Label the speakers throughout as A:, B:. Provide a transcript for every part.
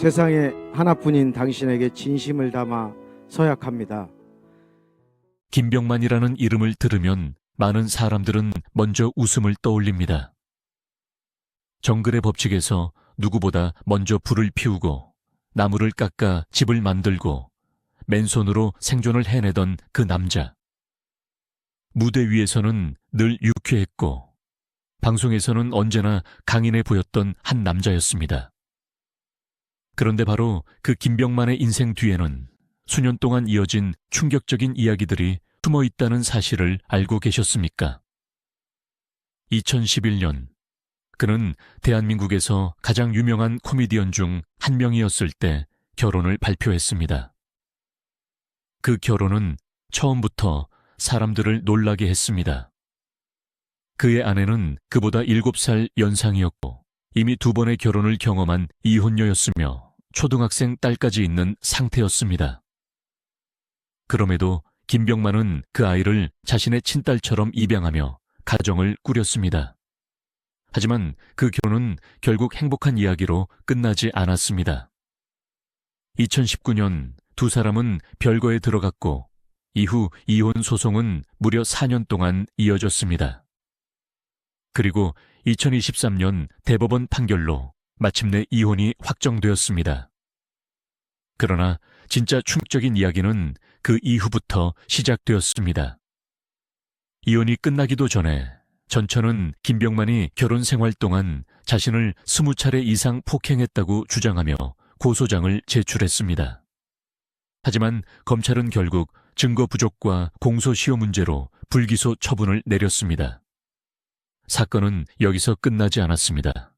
A: 세상에 하나뿐인 당신에게 진심을 담아 서약합니다.
B: 김병만이라는 이름을 들으면 많은 사람들은 먼저 웃음을 떠올립니다. 정글의 법칙에서 누구보다 먼저 불을 피우고 나무를 깎아 집을 만들고 맨손으로 생존을 해내던 그 남자. 무대 위에서는 늘 유쾌했고 방송에서는 언제나 강인해 보였던 한 남자였습니다. 그런데 바로 그 김병만의 인생 뒤에는 수년 동안 이어진 충격적인 이야기들이 숨어 있다는 사실을 알고 계셨습니까? 2011년, 그는 대한민국에서 가장 유명한 코미디언 중 한 명이었을 때 결혼을 발표했습니다. 그 결혼은 처음부터 사람들을 놀라게 했습니다. 그의 아내는 그보다 7살 연상이었고 이미 2번의 결혼을 경험한 이혼녀였으며 초등학생 딸까지 있는 상태였습니다. 그럼에도 김병만은 그 아이를 자신의 친딸처럼 입양하며 가정을 꾸렸습니다. 하지만 그 결혼은 결국 행복한 이야기로 끝나지 않았습니다. 2019년 두 사람은 별거에 들어갔고 이후 이혼 소송은 무려 4년 동안 이어졌습니다. 그리고 2023년 대법원 판결로 마침내 이혼이 확정되었습니다. 그러나 진짜 충격적인 이야기는 그 이후부터 시작되었습니다. 이혼이 끝나기도 전에 전처는 김병만이 결혼 생활 동안 자신을 20차례 이상 폭행했다고 주장하며 고소장을 제출했습니다. 하지만 검찰은 결국 증거 부족과 공소시효 문제로 불기소 처분을 내렸습니다. 사건은 여기서 끝나지 않았습니다.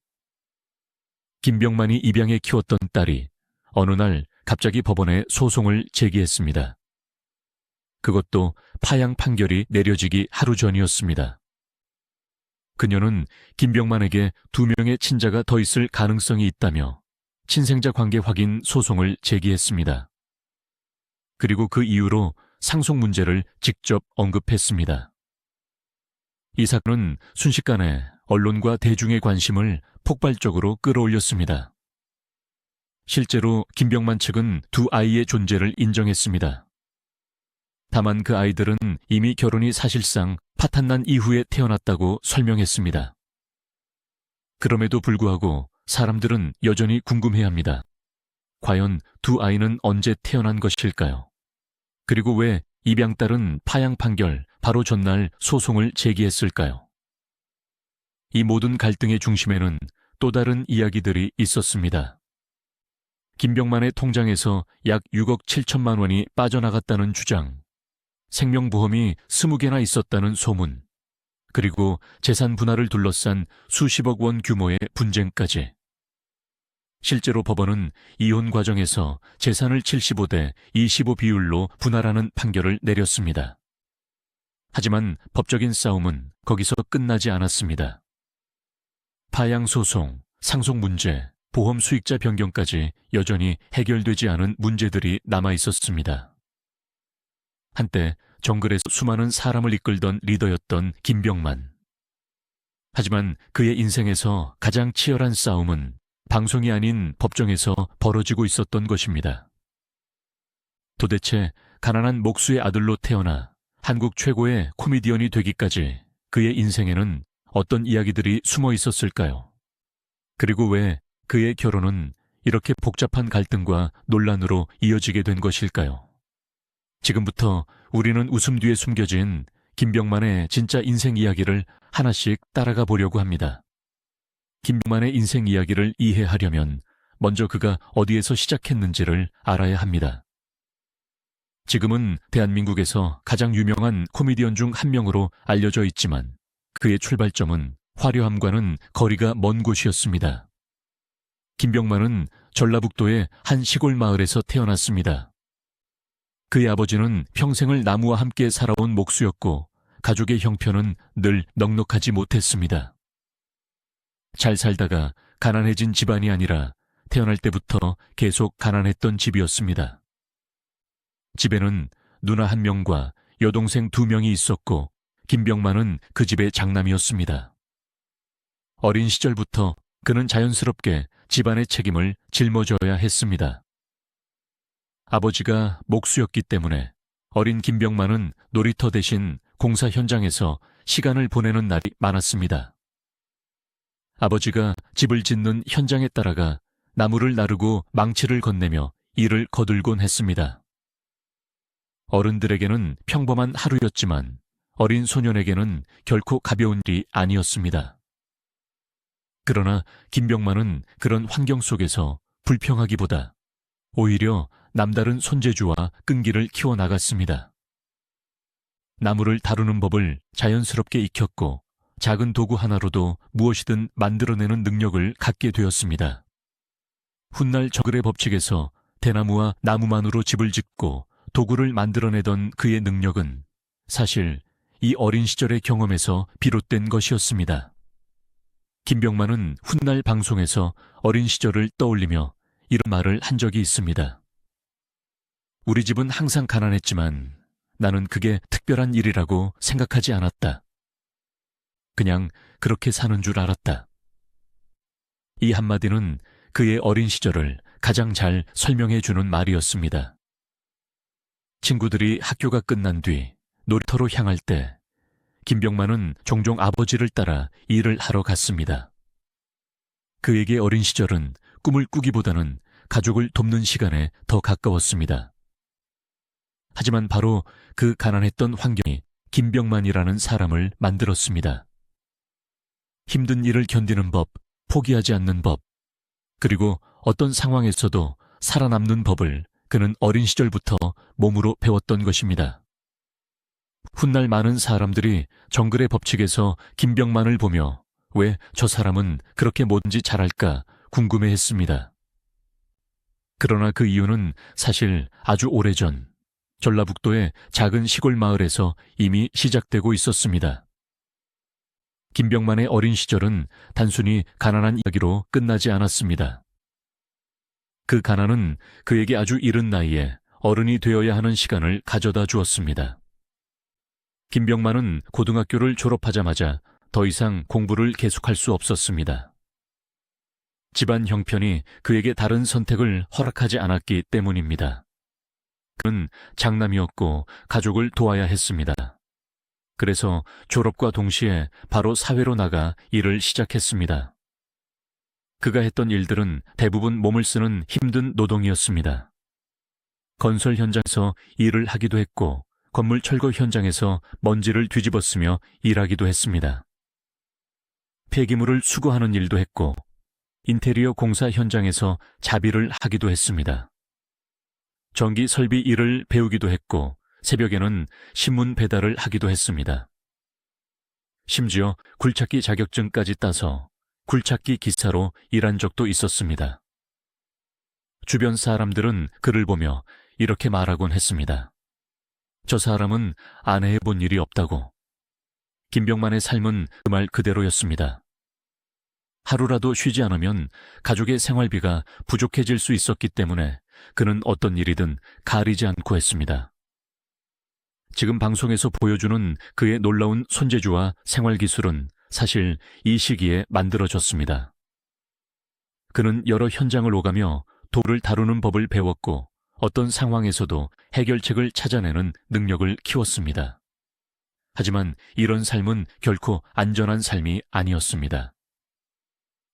B: 김병만이 입양해 키웠던 딸이 어느 날 갑자기 법원에 소송을 제기했습니다. 그것도 파양 판결이 내려지기 하루 전이었습니다. 그녀는 김병만에게 2명의 친자가 더 있을 가능성이 있다며 친생자 관계 확인 소송을 제기했습니다. 그리고 그 이후로 상속 문제를 직접 언급했습니다. 이 사건은 순식간에 언론과 대중의 관심을 폭발적으로 끌어올렸습니다. 실제로 김병만 측은 2 아이의 존재를 인정했습니다. 다만 그 아이들은 이미 결혼이 사실상 파탄난 이후에 태어났다고 설명했습니다. 그럼에도 불구하고 사람들은 여전히 궁금해합니다. 과연 2 아이는 언제 태어난 것일까요? 그리고 왜 입양딸은 파양 판결 바로 전날 소송을 제기했을까요? 이 모든 갈등의 중심에는 또 다른 이야기들이 있었습니다. 김병만의 통장에서 약 6억 7천만 원이 빠져나갔다는 주장, 생명보험이 20개나 있었다는 소문, 그리고 재산 분할을 둘러싼 수십억 원 규모의 분쟁까지. 실제로 법원은 이혼 과정에서 재산을 75대 25 비율로 분할하는 판결을 내렸습니다. 하지만 법적인 싸움은 거기서 끝나지 않았습니다. 파양 소송, 상속 문제, 보험 수익자 변경까지 여전히 해결되지 않은 문제들이 남아 있었습니다. 한때 정글에서 수많은 사람을 이끌던 리더였던 김병만. 하지만 그의 인생에서 가장 치열한 싸움은 방송이 아닌 법정에서 벌어지고 있었던 것입니다. 도대체 가난한 목수의 아들로 태어나 한국 최고의 코미디언이 되기까지 그의 인생에는 어떤 이야기들이 숨어 있었을까요? 그리고 왜 그의 결혼은 이렇게 복잡한 갈등과 논란으로 이어지게 된 것일까요? 지금부터 우리는 웃음 뒤에 숨겨진 김병만의 진짜 인생 이야기를 하나씩 따라가 보려고 합니다. 김병만의 인생 이야기를 이해하려면 먼저 그가 어디에서 시작했는지를 알아야 합니다. 지금은 대한민국에서 가장 유명한 코미디언 중 한 명으로 알려져 있지만 그의 출발점은 화려함과는 거리가 먼 곳이었습니다. 김병만은 전라북도의 한 시골 마을에서 태어났습니다. 그의 아버지는 평생을 나무와 함께 살아온 목수였고 가족의 형편은 늘 넉넉하지 못했습니다. 잘 살다가 가난해진 집안이 아니라 태어날 때부터 계속 가난했던 집이었습니다. 집에는 누나 1명과 여동생 2명이 있었고 김병만은 그 집의 장남이었습니다. 어린 시절부터 그는 자연스럽게 집안의 책임을 짊어져야 했습니다. 아버지가 목수였기 때문에 어린 김병만은 놀이터 대신 공사 현장에서 시간을 보내는 날이 많았습니다. 아버지가 집을 짓는 현장에 따라가 나무를 나르고 망치를 건네며 일을 거들곤 했습니다. 어른들에게는 평범한 하루였지만 어린 소년에게는 결코 가벼운 일이 아니었습니다. 그러나 김병만은 그런 환경 속에서 불평하기보다 오히려 남다른 손재주와 끈기를 키워나갔습니다. 나무를 다루는 법을 자연스럽게 익혔고 작은 도구 하나로도 무엇이든 만들어내는 능력을 갖게 되었습니다. 훗날 정글의 법칙에서 대나무와 나무만으로 집을 짓고 도구를 만들어내던 그의 능력은 사실 이 어린 시절의 경험에서 비롯된 것이었습니다. 김병만은 훗날 방송에서 어린 시절을 떠올리며 이런 말을 한 적이 있습니다. 우리 집은 항상 가난했지만 나는 그게 특별한 일이라고 생각하지 않았다. 그냥 그렇게 사는 줄 알았다. 이 한마디는 그의 어린 시절을 가장 잘 설명해 주는 말이었습니다. 친구들이 학교가 끝난 뒤 놀이터로 향할 때 김병만은 종종 아버지를 따라 일을 하러 갔습니다. 그에게 어린 시절은 꿈을 꾸기보다는 가족을 돕는 시간에 더 가까웠습니다. 하지만 바로 그 가난했던 환경이 김병만이라는 사람을 만들었습니다. 힘든 일을 견디는 법, 포기하지 않는 법, 그리고 어떤 상황에서도 살아남는 법을 그는 어린 시절부터 몸으로 배웠던 것입니다. 훗날 많은 사람들이 정글의 법칙에서 김병만을 보며 왜 저 사람은 그렇게 뭐든지 잘할까 궁금해했습니다. 그러나 그 이유는 사실 아주 오래전 전라북도의 작은 시골 마을에서 이미 시작되고 있었습니다. 김병만의 어린 시절은 단순히 가난한 이야기로 끝나지 않았습니다. 그 가난은 그에게 아주 이른 나이에 어른이 되어야 하는 시간을 가져다 주었습니다. 김병만은 고등학교를 졸업하자마자 더 이상 공부를 계속할 수 없었습니다. 집안 형편이 그에게 다른 선택을 허락하지 않았기 때문입니다. 그는 장남이었고 가족을 도와야 했습니다. 그래서 졸업과 동시에 바로 사회로 나가 일을 시작했습니다. 그가 했던 일들은 대부분 몸을 쓰는 힘든 노동이었습니다. 건설 현장에서 일을 하기도 했고 건물 철거 현장에서 먼지를 뒤집어쓰며 일하기도 했습니다. 폐기물을 수거하는 일도 했고 인테리어 공사 현장에서 자비를 하기도 했습니다. 전기 설비 일을 배우기도 했고 새벽에는 신문 배달을 하기도 했습니다. 심지어 굴착기 자격증까지 따서 굴착기 기사로 일한 적도 있었습니다. 주변 사람들은 그를 보며 이렇게 말하곤 했습니다. 저 사람은 안 해본 일이 없다고. 김병만의 삶은 그 말 그대로였습니다. 하루라도 쉬지 않으면 가족의 생활비가 부족해질 수 있었기 때문에 그는 어떤 일이든 가리지 않고 했습니다. 지금 방송에서 보여주는 그의 놀라운 손재주와 생활기술은 사실 이 시기에 만들어졌습니다. 그는 여러 현장을 오가며 돌을 다루는 법을 배웠고 어떤 상황에서도 해결책을 찾아내는 능력을 키웠습니다. 하지만 이런 삶은 결코 안전한 삶이 아니었습니다.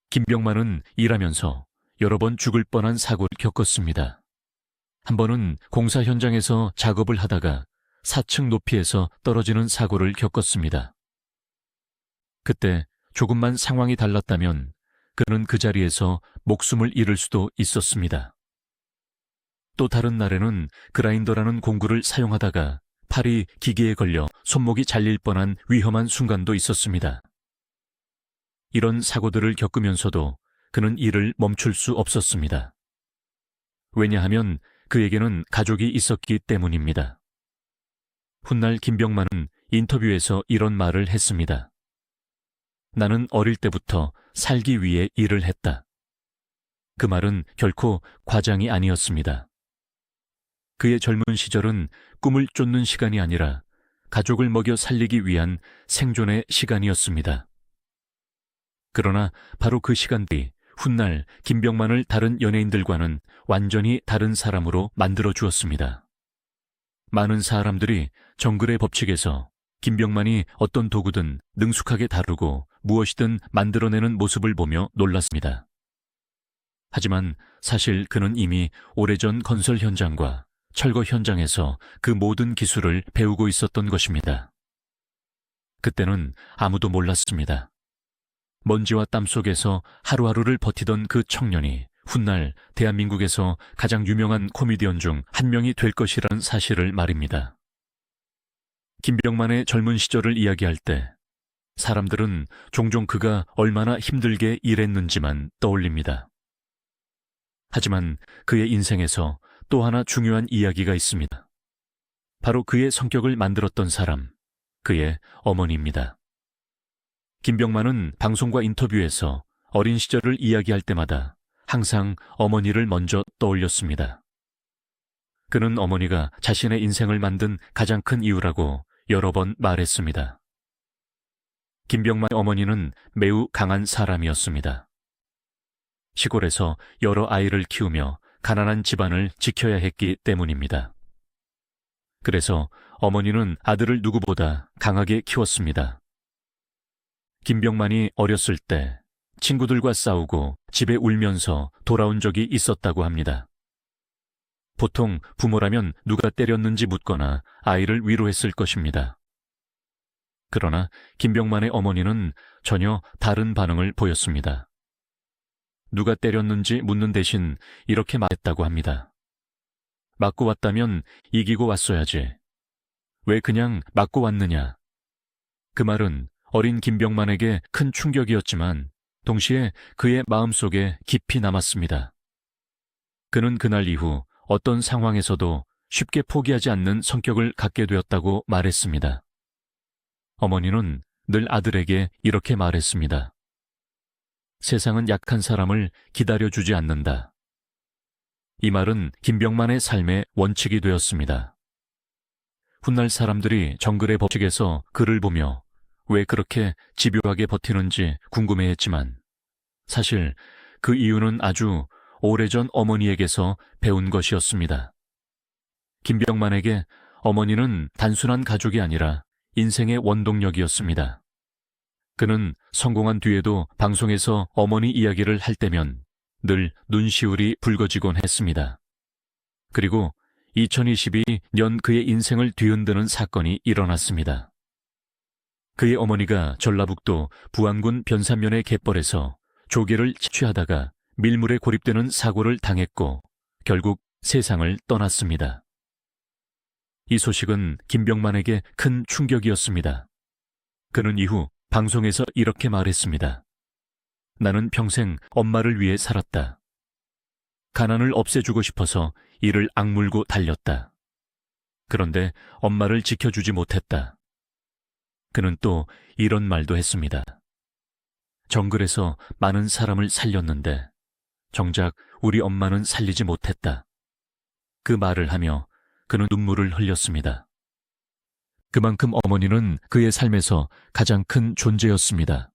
B: 김병만은 일하면서 여러 번 죽을 뻔한 사고를 겪었습니다. 한 번은 공사 현장에서 작업을 하다가 4층 높이에서 떨어지는 사고를 겪었습니다. 그때 조금만 상황이 달랐다면 그는 그 자리에서 목숨을 잃을 수도 있었습니다. 또 다른 날에는 그라인더라는 공구를 사용하다가 팔이 기계에 걸려 손목이 잘릴 뻔한 위험한 순간도 있었습니다. 이런 사고들을 겪으면서도 그는 일을 멈출 수 없었습니다. 왜냐하면 그에게는 가족이 있었기 때문입니다. 훗날 김병만은 인터뷰에서 이런 말을 했습니다. 나는 어릴 때부터 살기 위해 일을 했다. 그 말은 결코 과장이 아니었습니다. 그의 젊은 시절은 꿈을 쫓는 시간이 아니라 가족을 먹여 살리기 위한 생존의 시간이었습니다. 그러나 바로 그 시간들이 훗날 김병만을 다른 연예인들과는 완전히 다른 사람으로 만들어 주었습니다. 많은 사람들이 정글의 법칙에서 김병만이 어떤 도구든 능숙하게 다루고 무엇이든 만들어내는 모습을 보며 놀랐습니다. 하지만 사실 그는 이미 오래전 건설 현장과 철거 현장에서 그 모든 기술을 배우고 있었던 것입니다. 그때는 아무도 몰랐습니다. 먼지와 땀 속에서 하루하루를 버티던 그 청년이 훗날 대한민국에서 가장 유명한 코미디언 중 한 명이 될 것이라는 사실을 말입니다. 김병만의 젊은 시절을 이야기할 때 사람들은 종종 그가 얼마나 힘들게 일했는지만 떠올립니다. 하지만 그의 인생에서 또 하나 중요한 이야기가 있습니다. 바로 그의 성격을 만들었던 사람, 그의 어머니입니다. 김병만은 방송과 인터뷰에서 어린 시절을 이야기할 때마다 항상 어머니를 먼저 떠올렸습니다. 그는 어머니가 자신의 인생을 만든 가장 큰 이유라고 여러 번 말했습니다. 김병만의 어머니는 매우 강한 사람이었습니다. 시골에서 여러 아이를 키우며 가난한 집안을 지켜야 했기 때문입니다. 그래서 어머니는 아들을 누구보다 강하게 키웠습니다. 김병만이 어렸을 때 친구들과 싸우고 집에 울면서 돌아온 적이 있었다고 합니다. 보통 부모라면 누가 때렸는지 묻거나 아이를 위로했을 것입니다. 그러나 김병만의 어머니는 전혀 다른 반응을 보였습니다. 누가 때렸는지 묻는 대신 이렇게 말했다고 합니다. 맞고 왔다면 이기고 왔어야지. 왜 그냥 맞고 왔느냐? 그 말은 어린 김병만에게 큰 충격이었지만 동시에 그의 마음속에 깊이 남았습니다. 그는 그날 이후 어떤 상황에서도 쉽게 포기하지 않는 성격을 갖게 되었다고 말했습니다. 어머니는 늘 아들에게 이렇게 말했습니다. 세상은 약한 사람을 기다려주지 않는다. 이 말은 김병만의 삶의 원칙이 되었습니다. 훗날 사람들이 정글의 법칙에서 그를 보며 왜 그렇게 집요하게 버티는지 궁금해했지만 사실 그 이유는 아주 오래전 어머니에게서 배운 것이었습니다. 김병만에게 어머니는 단순한 가족이 아니라 인생의 원동력이었습니다. 그는 성공한 뒤에도 방송에서 어머니 이야기를 할 때면 늘 눈시울이 붉어지곤 했습니다. 그리고 2022년 그의 인생을 뒤흔드는 사건이 일어났습니다. 그의 어머니가 전라북도 부안군 변산면의 갯벌에서 조개를 채취하다가 밀물에 고립되는 사고를 당했고 결국 세상을 떠났습니다. 이 소식은 김병만에게 큰 충격이었습니다. 그는 이후 방송에서 이렇게 말했습니다. 나는 평생 엄마를 위해 살았다. 가난을 없애주고 싶어서 이를 악물고 달렸다. 그런데 엄마를 지켜주지 못했다. 그는 또 이런 말도 했습니다. 정글에서 많은 사람을 살렸는데 정작 우리 엄마는 살리지 못했다. 그 말을 하며 그는 눈물을 흘렸습니다. 그만큼 어머니는 그의 삶에서 가장 큰 존재였습니다.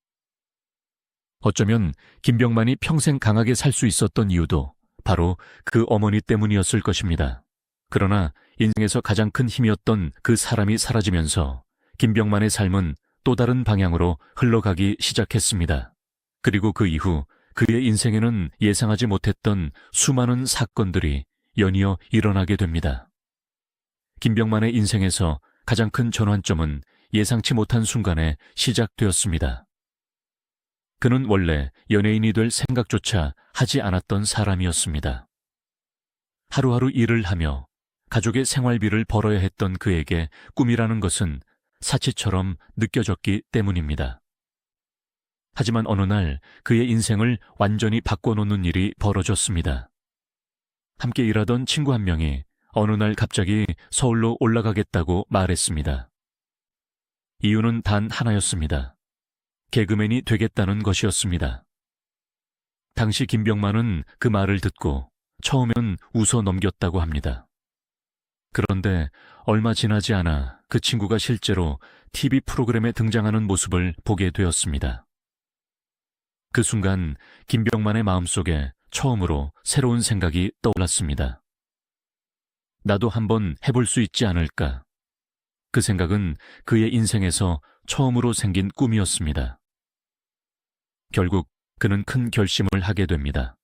B: 어쩌면 김병만이 평생 강하게 살 수 있었던 이유도 바로 그 어머니 때문이었을 것입니다. 그러나 인생에서 가장 큰 힘이었던 그 사람이 사라지면서 김병만의 삶은 또 다른 방향으로 흘러가기 시작했습니다. 그리고 그 이후 그의 인생에는 예상하지 못했던 수많은 사건들이 연이어 일어나게 됩니다. 김병만의 인생에서 가장 큰 전환점은 예상치 못한 순간에 시작되었습니다. 그는 원래 연예인이 될 생각조차 하지 않았던 사람이었습니다. 하루하루 일을 하며 가족의 생활비를 벌어야 했던 그에게 꿈이라는 것은 사치처럼 느껴졌기 때문입니다. 하지만 어느 날 그의 인생을 완전히 바꿔놓는 일이 벌어졌습니다. 함께 일하던 친구 한 명이 어느 날 갑자기 서울로 올라가겠다고 말했습니다. 이유는 단 하나였습니다. 개그맨이 되겠다는 것이었습니다. 당시 김병만은 그 말을 듣고 처음엔 웃어 넘겼다고 합니다. 그런데 얼마 지나지 않아 그 친구가 실제로 TV 프로그램에 등장하는 모습을 보게 되었습니다. 그 순간 김병만의 마음속에 처음으로 새로운 생각이 떠올랐습니다. 나도 한번 해볼 수 있지 않을까. 그 생각은 그의 인생에서 처음으로 생긴 꿈이었습니다. 결국 그는 큰 결심을 하게 됩니다.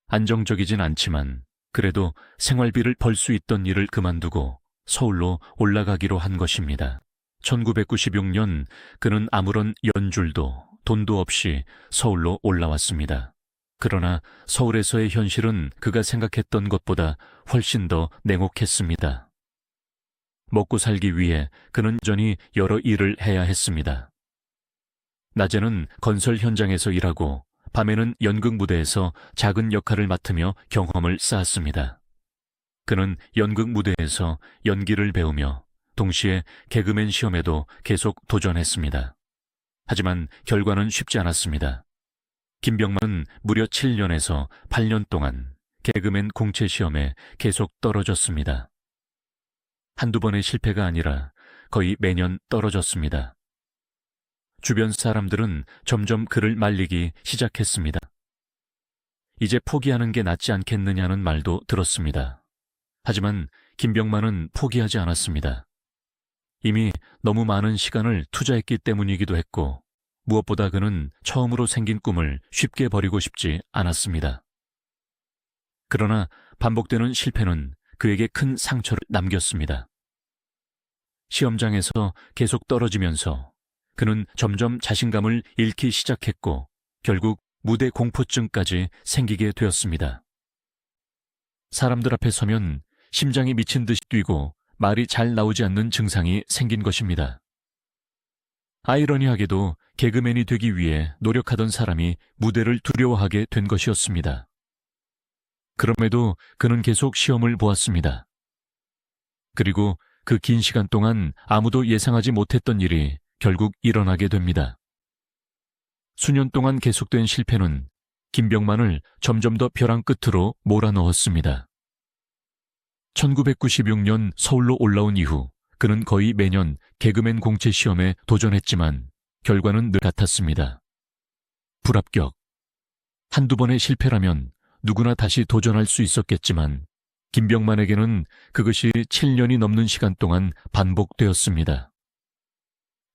B: 안정적이진 않지만 그래도 생활비를 벌 수 있던 일을 그만두고 서울로 올라가기로 한 것입니다. 1996년 그는 아무런 연줄도 돈도 없이 서울로 올라왔습니다. 그러나 서울에서의 현실은 그가 생각했던 것보다 훨씬 더 냉혹했습니다. 먹고 살기 위해 그는 여전히 여러 일을 해야 했습니다. 낮에는 건설 현장에서 일하고 밤에는 연극 무대에서 작은 역할을 맡으며 경험을 쌓았습니다. 그는 연극 무대에서 연기를 배우며 동시에 개그맨 시험에도 계속 도전했습니다. 하지만 결과는 쉽지 않았습니다. 김병만은 무려 7년에서 8년 동안 개그맨 공채 시험에 계속 떨어졌습니다. 한두 번의 실패가 아니라 거의 매년 떨어졌습니다. 주변 사람들은 점점 그를 말리기 시작했습니다. 이제 포기하는 게 낫지 않겠느냐는 말도 들었습니다. 하지만 김병만은 포기하지 않았습니다. 이미 너무 많은 시간을 투자했기 때문이기도 했고 무엇보다 그는 처음으로 생긴 꿈을 쉽게 버리고 싶지 않았습니다. 그러나 반복되는 실패는 그에게 큰 상처를 남겼습니다. 시험장에서 계속 떨어지면서 그는 점점 자신감을 잃기 시작했고 결국 무대 공포증까지 생기게 되었습니다. 사람들 앞에 서면 심장이 미친 듯이 뛰고 말이 잘 나오지 않는 증상이 생긴 것입니다. 아이러니하게도 개그맨이 되기 위해 노력하던 사람이 무대를 두려워하게 된 것이었습니다. 그럼에도 그는 계속 시험을 보았습니다. 그리고 그 긴 시간 동안 아무도 예상하지 못했던 일이 결국 일어나게 됩니다. 수년 동안 계속된 실패는 김병만을 점점 더 벼랑 끝으로 몰아넣었습니다. 1996년 서울로 올라온 이후 그는 거의 매년 개그맨 공채 시험에 도전했지만 결과는 늘 같았습니다. 불합격. 한두 번의 실패라면 누구나 다시 도전할 수 있었겠지만 김병만에게는 그것이 7년이 넘는 시간 동안 반복되었습니다.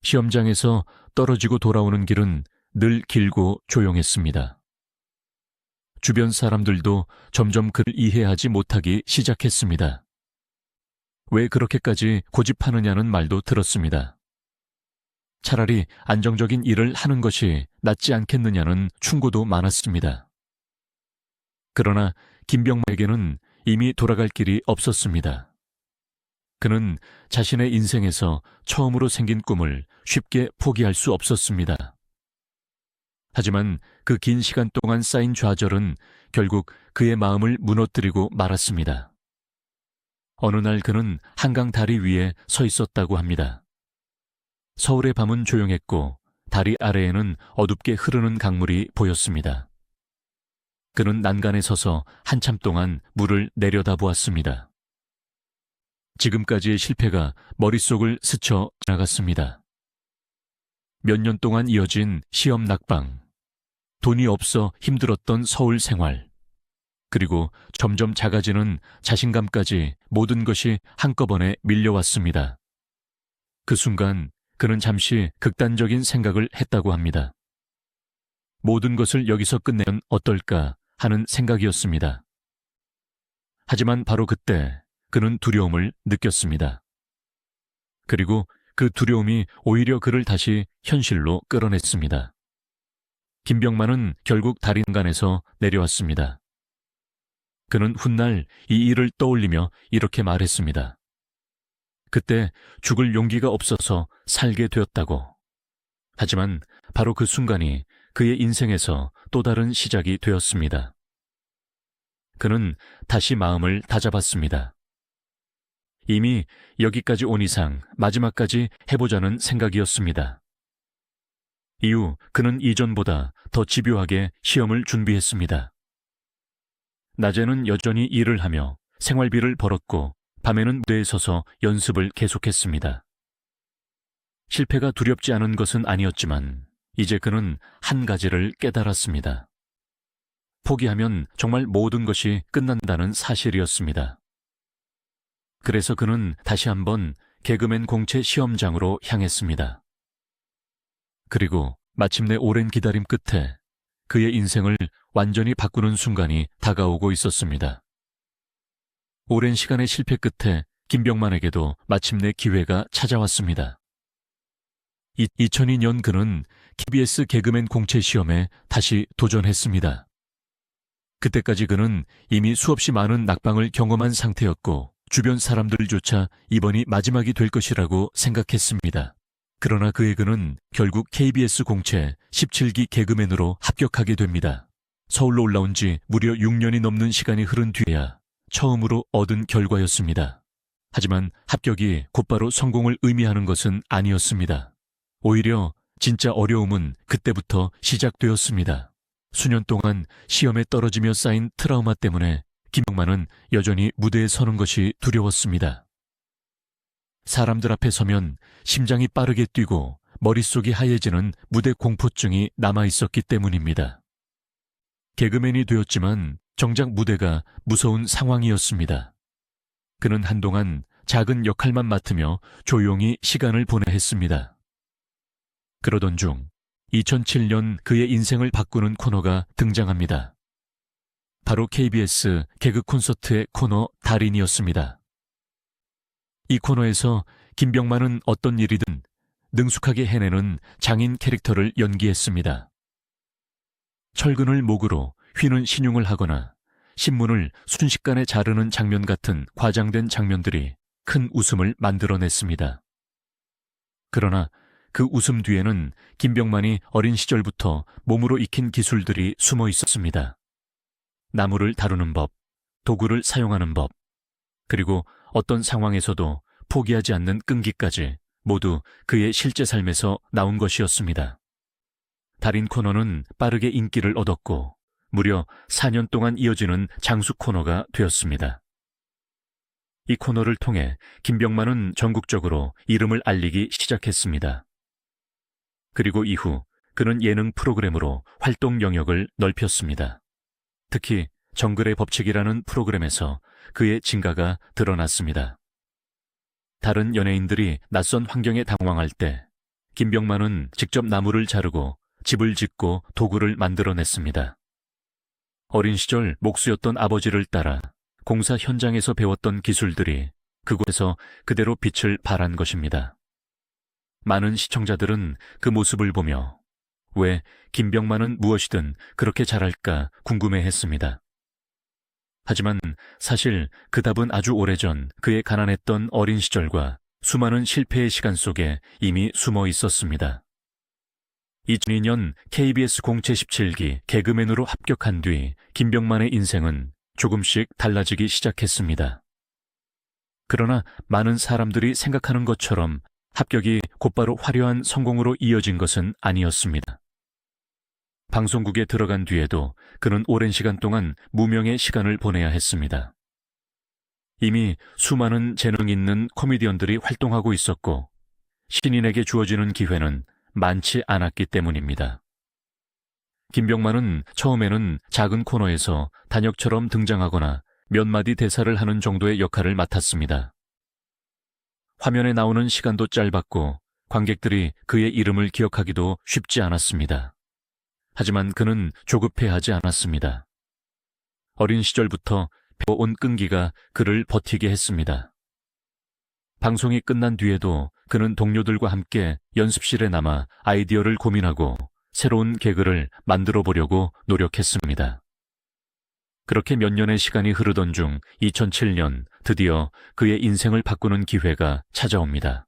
B: 시험장에서 떨어지고 돌아오는 길은 늘 길고 조용했습니다. 주변 사람들도 점점 그를 이해하지 못하기 시작했습니다. 왜 그렇게까지 고집하느냐는 말도 들었습니다. 차라리 안정적인 일을 하는 것이 낫지 않겠느냐는 충고도 많았습니다. 그러나 김병만에게는 이미 돌아갈 길이 없었습니다. 그는 자신의 인생에서 처음으로 생긴 꿈을 쉽게 포기할 수 없었습니다. 하지만 그 긴 시간 동안 쌓인 좌절은 결국 그의 마음을 무너뜨리고 말았습니다. 어느 날 그는 한강 다리 위에 서 있었다고 합니다. 서울의 밤은 조용했고 다리 아래에는 어둡게 흐르는 강물이 보였습니다. 그는 난간에 서서 한참 동안 물을 내려다보았습니다. 지금까지의 실패가 머릿속을 스쳐 지나갔습니다. 몇 년 동안 이어진 시험 낙방, 돈이 없어 힘들었던 서울 생활, 그리고 점점 작아지는 자신감까지 모든 것이 한꺼번에 밀려왔습니다. 그 순간 그는 잠시 극단적인 생각을 했다고 합니다. 모든 것을 여기서 끝내면 어떨까 하는 생각이었습니다. 하지만 바로 그때 그는 두려움을 느꼈습니다. 그리고 그 두려움이 오히려 그를 다시 현실로 끌어냈습니다. 김병만은 결국 다리난간에서 내려왔습니다. 그는 훗날 이 일을 떠올리며 이렇게 말했습니다. 그때 죽을 용기가 없어서 살게 되었다고. 하지만 바로 그 순간이 그의 인생에서 또 다른 시작이 되었습니다. 그는 다시 마음을 다잡았습니다. 이미 여기까지 온 이상 마지막까지 해보자는 생각이었습니다. 이후 그는 이전보다 더 집요하게 시험을 준비했습니다. 낮에는 여전히 일을 하며 생활비를 벌었고 밤에는 무대에 서서 연습을 계속했습니다. 실패가 두렵지 않은 것은 아니었지만 이제 그는 한 가지를 깨달았습니다. 포기하면 정말 모든 것이 끝난다는 사실이었습니다. 그래서 그는 다시 한번 개그맨 공채 시험장으로 향했습니다. 그리고 마침내 오랜 기다림 끝에 그의 인생을 완전히 바꾸는 순간이 다가오고 있었습니다. 오랜 시간의 실패 끝에 김병만에게도 마침내 기회가 찾아왔습니다. 2002년 그는 KBS 개그맨 공채 시험에 다시 도전했습니다. 그때까지 그는 이미 수없이 많은 낙방을 경험한 상태였고 주변 사람들조차 이번이 마지막이 될 것이라고 생각했습니다. 그러나 그는 결국 KBS 공채 17기 개그맨으로 합격하게 됩니다. 서울로 올라온 지 무려 6년이 넘는 시간이 흐른 뒤에야 처음으로 얻은 결과였습니다. 하지만 합격이 곧바로 성공을 의미하는 것은 아니었습니다. 오히려 진짜 어려움은 그때부터 시작되었습니다. 수년 동안 시험에 떨어지며 쌓인 트라우마 때문에 김병만은 여전히 무대에 서는 것이 두려웠습니다. 사람들 앞에 서면 심장이 빠르게 뛰고 머릿속이 하얘지는 무대 공포증이 남아있었기 때문입니다. 개그맨이 되었지만 정작 무대가 무서운 상황이었습니다. 그는 한동안 작은 역할만 맡으며 조용히 시간을 보내야 했습니다. 그러던 중 2007년 그의 인생을 바꾸는 코너가 등장합니다. 바로 KBS 개그 콘서트의 코너 달인이었습니다. 이 코너에서 김병만은 어떤 일이든 능숙하게 해내는 장인 캐릭터를 연기했습니다. 철근을 목으로 휘는 신용을 하거나 신문을 순식간에 자르는 장면 같은 과장된 장면들이 큰 웃음을 만들어냈습니다. 그러나 그 웃음 뒤에는 김병만이 어린 시절부터 몸으로 익힌 기술들이 숨어 있었습니다. 나무를 다루는 법, 도구를 사용하는 법, 그리고 어떤 상황에서도 포기하지 않는 끈기까지 모두 그의 실제 삶에서 나온 것이었습니다. 달인 코너는 빠르게 인기를 얻었고 무려 4년 동안 이어지는 장수 코너가 되었습니다. 이 코너를 통해 김병만은 전국적으로 이름을 알리기 시작했습니다. 그리고 이후 그는 예능 프로그램으로 활동 영역을 넓혔습니다. 특히 정글의 법칙이라는 프로그램에서 그의 진가가 드러났습니다. 다른 연예인들이 낯선 환경에 당황할 때 김병만은 직접 나무를 자르고 집을 짓고 도구를 만들어냈습니다. 어린 시절 목수였던 아버지를 따라 공사 현장에서 배웠던 기술들이 그곳에서 그대로 빛을 발한 것입니다. 많은 시청자들은 그 모습을 보며 왜 김병만은 무엇이든 그렇게 잘할까 궁금해했습니다. 하지만 사실 그 답은 아주 오래전 그의 가난했던 어린 시절과 수많은 실패의 시간 속에 이미 숨어 있었습니다. 2002년 KBS 공채 17기 개그맨으로 합격한 뒤 김병만의 인생은 조금씩 달라지기 시작했습니다. 그러나 많은 사람들이 생각하는 것처럼 합격이 곧바로 화려한 성공으로 이어진 것은 아니었습니다. 방송국에 들어간 뒤에도 그는 오랜 시간 동안 무명의 시간을 보내야 했습니다. 이미 수많은 재능 있는 코미디언들이 활동하고 있었고 신인에게 주어지는 기회는 많지 않았기 때문입니다. 김병만은 처음에는 작은 코너에서 단역처럼 등장하거나 몇 마디 대사를 하는 정도의 역할을 맡았습니다. 화면에 나오는 시간도 짧았고 관객들이 그의 이름을 기억하기도 쉽지 않았습니다. 하지만 그는 조급해하지 않았습니다. 어린 시절부터 배워온 끈기가 그를 버티게 했습니다. 방송이 끝난 뒤에도 그는 동료들과 함께 연습실에 남아 아이디어를 고민하고 새로운 개그를 만들어 보려고 노력했습니다. 그렇게 몇 년의 시간이 흐르던 중 2007년 드디어 그의 인생을 바꾸는 기회가 찾아옵니다.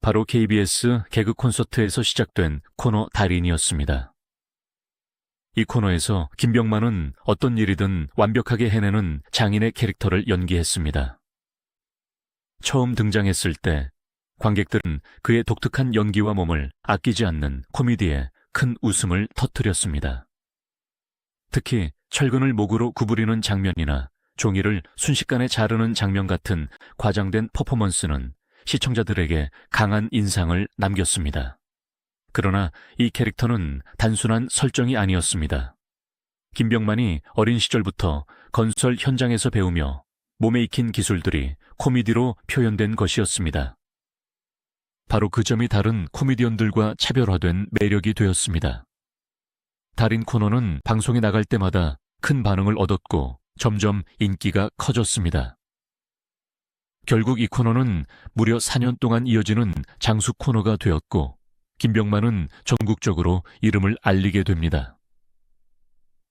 B: 바로 KBS 개그 콘서트에서 시작된 코너 달인이었습니다. 이 코너에서 김병만은 어떤 일이든 완벽하게 해내는 장인의 캐릭터를 연기했습니다. 처음 등장했을 때 관객들은 그의 독특한 연기와 몸을 아끼지 않는 코미디에 큰 웃음을 터뜨렸습니다. 특히 철근을 목으로 구부리는 장면이나 종이를 순식간에 자르는 장면 같은 과장된 퍼포먼스는 시청자들에게 강한 인상을 남겼습니다. 그러나 이 캐릭터는 단순한 설정이 아니었습니다. 김병만이 어린 시절부터 건설 현장에서 배우며 몸에 익힌 기술들이 코미디로 표현된 것이었습니다. 바로 그 점이 다른 코미디언들과 차별화된 매력이 되었습니다. 달인 코너는 방송에 나갈 때마다 큰 반응을 얻었고 점점 인기가 커졌습니다. 결국 이 코너는 무려 4년 동안 이어지는 장수 코너가 되었고 김병만은 전국적으로 이름을 알리게 됩니다.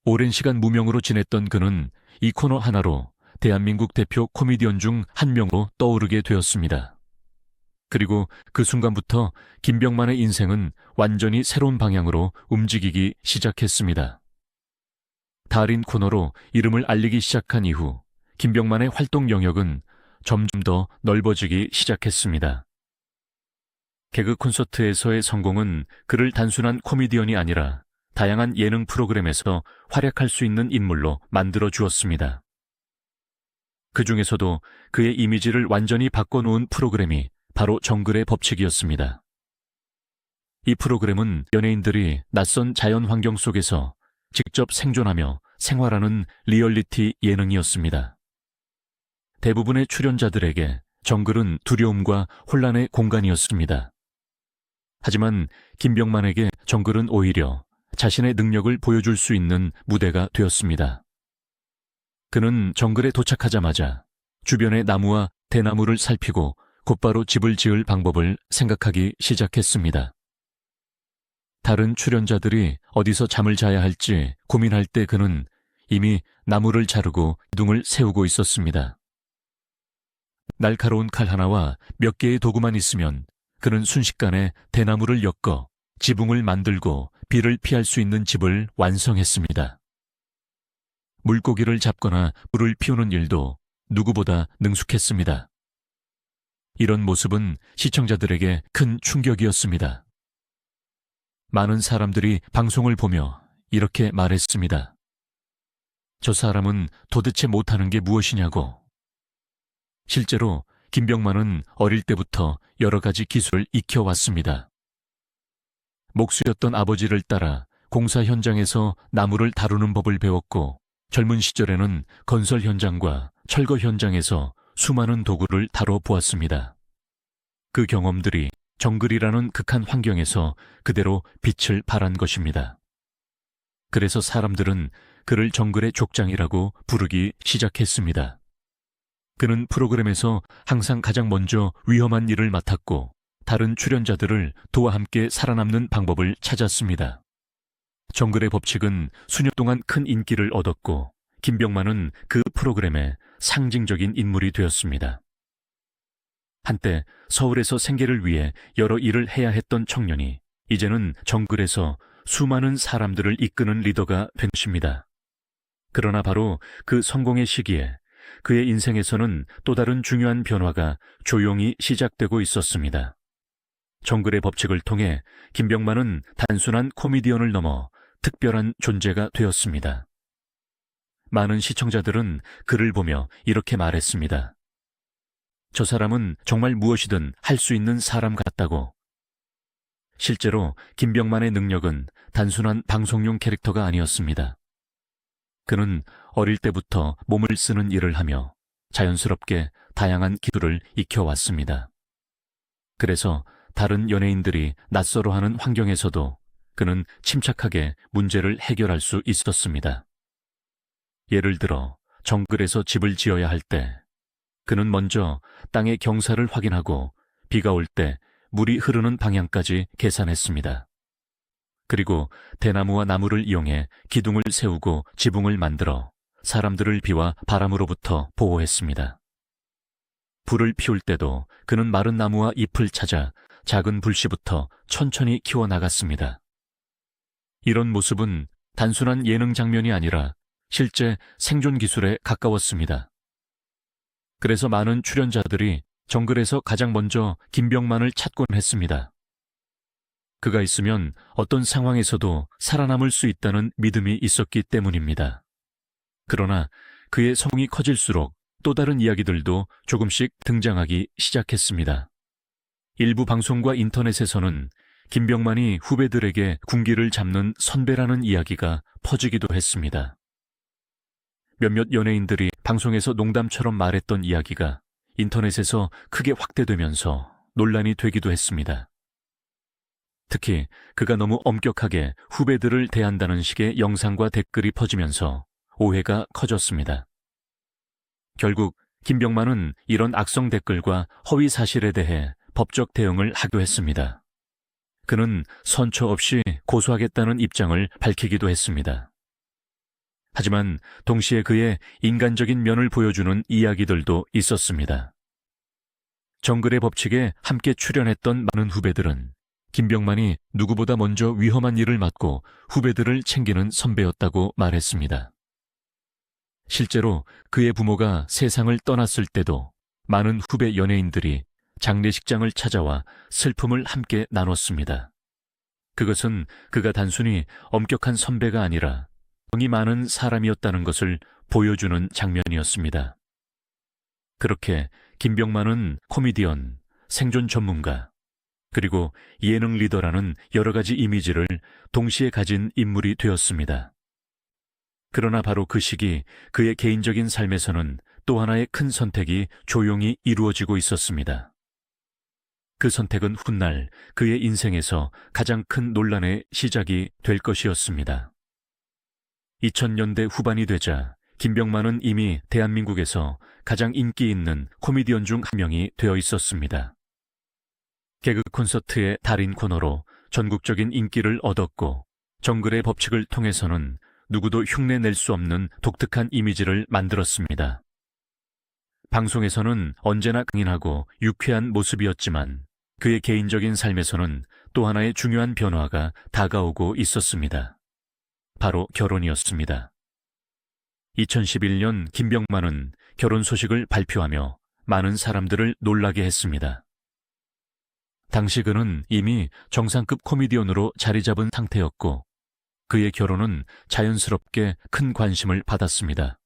B: 오랜 시간 무명으로 지냈던 그는 이 코너 하나로 대한민국 대표 코미디언 중 한 명으로 떠오르게 되었습니다. 그리고 그 순간부터 김병만의 인생은 완전히 새로운 방향으로 움직이기 시작했습니다. 달인 코너로 이름을 알리기 시작한 이후 김병만의 활동 영역은 점점 더 넓어지기 시작했습니다. 개그 콘서트에서의 성공은 그를 단순한 코미디언이 아니라 다양한 예능 프로그램에서 활약할 수 있는 인물로 만들어 주었습니다. 그 중에서도 그의 이미지를 완전히 바꿔놓은 프로그램이 바로 정글의 법칙이었습니다. 이 프로그램은 연예인들이 낯선 자연 환경 속에서 직접 생존하며 생활하는 리얼리티 예능이었습니다. 대부분의 출연자들에게 정글은 두려움과 혼란의 공간이었습니다. 하지만 김병만에게 정글은 오히려 자신의 능력을 보여줄 수 있는 무대가 되었습니다. 그는 정글에 도착하자마자 주변의 나무와 대나무를 살피고 곧바로 집을 지을 방법을 생각하기 시작했습니다. 다른 출연자들이 어디서 잠을 자야 할지 고민할 때 그는 이미 나무를 자르고 기둥을 세우고 있었습니다. 날카로운 칼 하나와 몇 개의 도구만 있으면 그는 순식간에 대나무를 엮어 지붕을 만들고 비를 피할 수 있는 집을 완성했습니다. 물고기를 잡거나 불을 피우는 일도 누구보다 능숙했습니다. 이런 모습은 시청자들에게 큰 충격이었습니다. 많은 사람들이 방송을 보며 이렇게 말했습니다. 저 사람은 도대체 못하는 게 무엇이냐고. 실제로 김병만은 어릴 때부터 여러 가지 기술을 익혀왔습니다. 목수였던 아버지를 따라 공사 현장에서 나무를 다루는 법을 배웠고 젊은 시절에는 건설 현장과 철거 현장에서 수많은 도구를 다뤄보았습니다. 그 경험들이 정글이라는 극한 환경에서 그대로 빛을 발한 것입니다. 그래서 사람들은 그를 정글의 족장이라고 부르기 시작했습니다. 그는 프로그램에서 항상 가장 먼저 위험한 일을 맡았고 다른 출연자들을 도와 함께 살아남는 방법을 찾았습니다. 정글의 법칙은 수년 동안 큰 인기를 얻었고 김병만은 그 프로그램의 상징적인 인물이 되었습니다. 한때 서울에서 생계를 위해 여러 일을 해야 했던 청년이 이제는 정글에서 수많은 사람들을 이끄는 리더가 된 것입니다. 그러나 바로 그 성공의 시기에 그의 인생에서는 또 다른 중요한 변화가 조용히 시작되고 있었습니다. 정글의 법칙을 통해 김병만은 단순한 코미디언을 넘어 특별한 존재가 되었습니다. 많은 시청자들은 그를 보며 이렇게 말했습니다. 저 사람은 정말 무엇이든 할 수 있는 사람 같다고. 실제로 김병만의 능력은 단순한 방송용 캐릭터가 아니었습니다. 그는 어릴 때부터 몸을 쓰는 일을 하며 자연스럽게 다양한 기술을 익혀왔습니다. 그래서 다른 연예인들이 낯설어하는 환경에서도 그는 침착하게 문제를 해결할 수 있었습니다. 예를 들어 정글에서 집을 지어야 할 때 그는 먼저 땅의 경사를 확인하고 비가 올 때 물이 흐르는 방향까지 계산했습니다. 그리고 대나무와 나무를 이용해 기둥을 세우고 지붕을 만들어 사람들을 비와 바람으로부터 보호했습니다. 불을 피울 때도 그는 마른 나무와 잎을 찾아 작은 불씨부터 천천히 키워나갔습니다. 이런 모습은 단순한 예능 장면이 아니라 실제 생존 기술에 가까웠습니다. 그래서 많은 출연자들이 정글에서 가장 먼저 김병만을 찾곤 했습니다. 그가 있으면 어떤 상황에서도 살아남을 수 있다는 믿음이 있었기 때문입니다. 그러나 그의 성이 커질수록 또 다른 이야기들도 조금씩 등장하기 시작했습니다. 일부 방송과 인터넷에서는 김병만이 후배들에게 군기를 잡는 선배라는 이야기가 퍼지기도 했습니다. 몇몇 연예인들이 방송에서 농담처럼 말했던 이야기가 인터넷에서 크게 확대되면서 논란이 되기도 했습니다. 특히 그가 너무 엄격하게 후배들을 대한다는 식의 영상과 댓글이 퍼지면서 오해가 커졌습니다. 결국 김병만은 이런 악성 댓글과 허위 사실에 대해 법적 대응을 하기도 했습니다. 그는 선처 없이 고소하겠다는 입장을 밝히기도 했습니다. 하지만 동시에 그의 인간적인 면을 보여주는 이야기들도 있었습니다. 정글의 법칙에 함께 출연했던 많은 후배들은 김병만이 누구보다 먼저 위험한 일을 맡고 후배들을 챙기는 선배였다고 말했습니다. 실제로 그의 부모가 세상을 떠났을 때도 많은 후배 연예인들이 장례식장을 찾아와 슬픔을 함께 나눴습니다. 그것은 그가 단순히 엄격한 선배가 아니라 정이 많은 사람이었다는 것을 보여주는 장면이었습니다. 그렇게 김병만은 코미디언, 생존 전문가, 그리고 예능 리더라는 여러 가지 이미지를 동시에 가진 인물이 되었습니다. 그러나 바로 그 시기 그의 개인적인 삶에서는 또 하나의 큰 선택이 조용히 이루어지고 있었습니다. 그 선택은 훗날 그의 인생에서 가장 큰 논란의 시작이 될 것이었습니다. 2000년대 후반이 되자 김병만은 이미 대한민국에서 가장 인기 있는 코미디언 중 한 명이 되어 있었습니다. 개그 콘서트의 달인 코너로 전국적인 인기를 얻었고 정글의 법칙을 통해서는 누구도 흉내낼 수 없는 독특한 이미지를 만들었습니다. 방송에서는 언제나 강인하고 유쾌한 모습이었지만 그의 개인적인 삶에서는 또 하나의 중요한 변화가 다가오고 있었습니다. 바로 결혼이었습니다. 2011년 김병만은 결혼 소식을 발표하며 많은 사람들을 놀라게 했습니다. 당시 그는 이미 정상급 코미디언으로 자리 잡은 상태였고 그의 결혼은 자연스럽게 큰 관심을 받았습니다.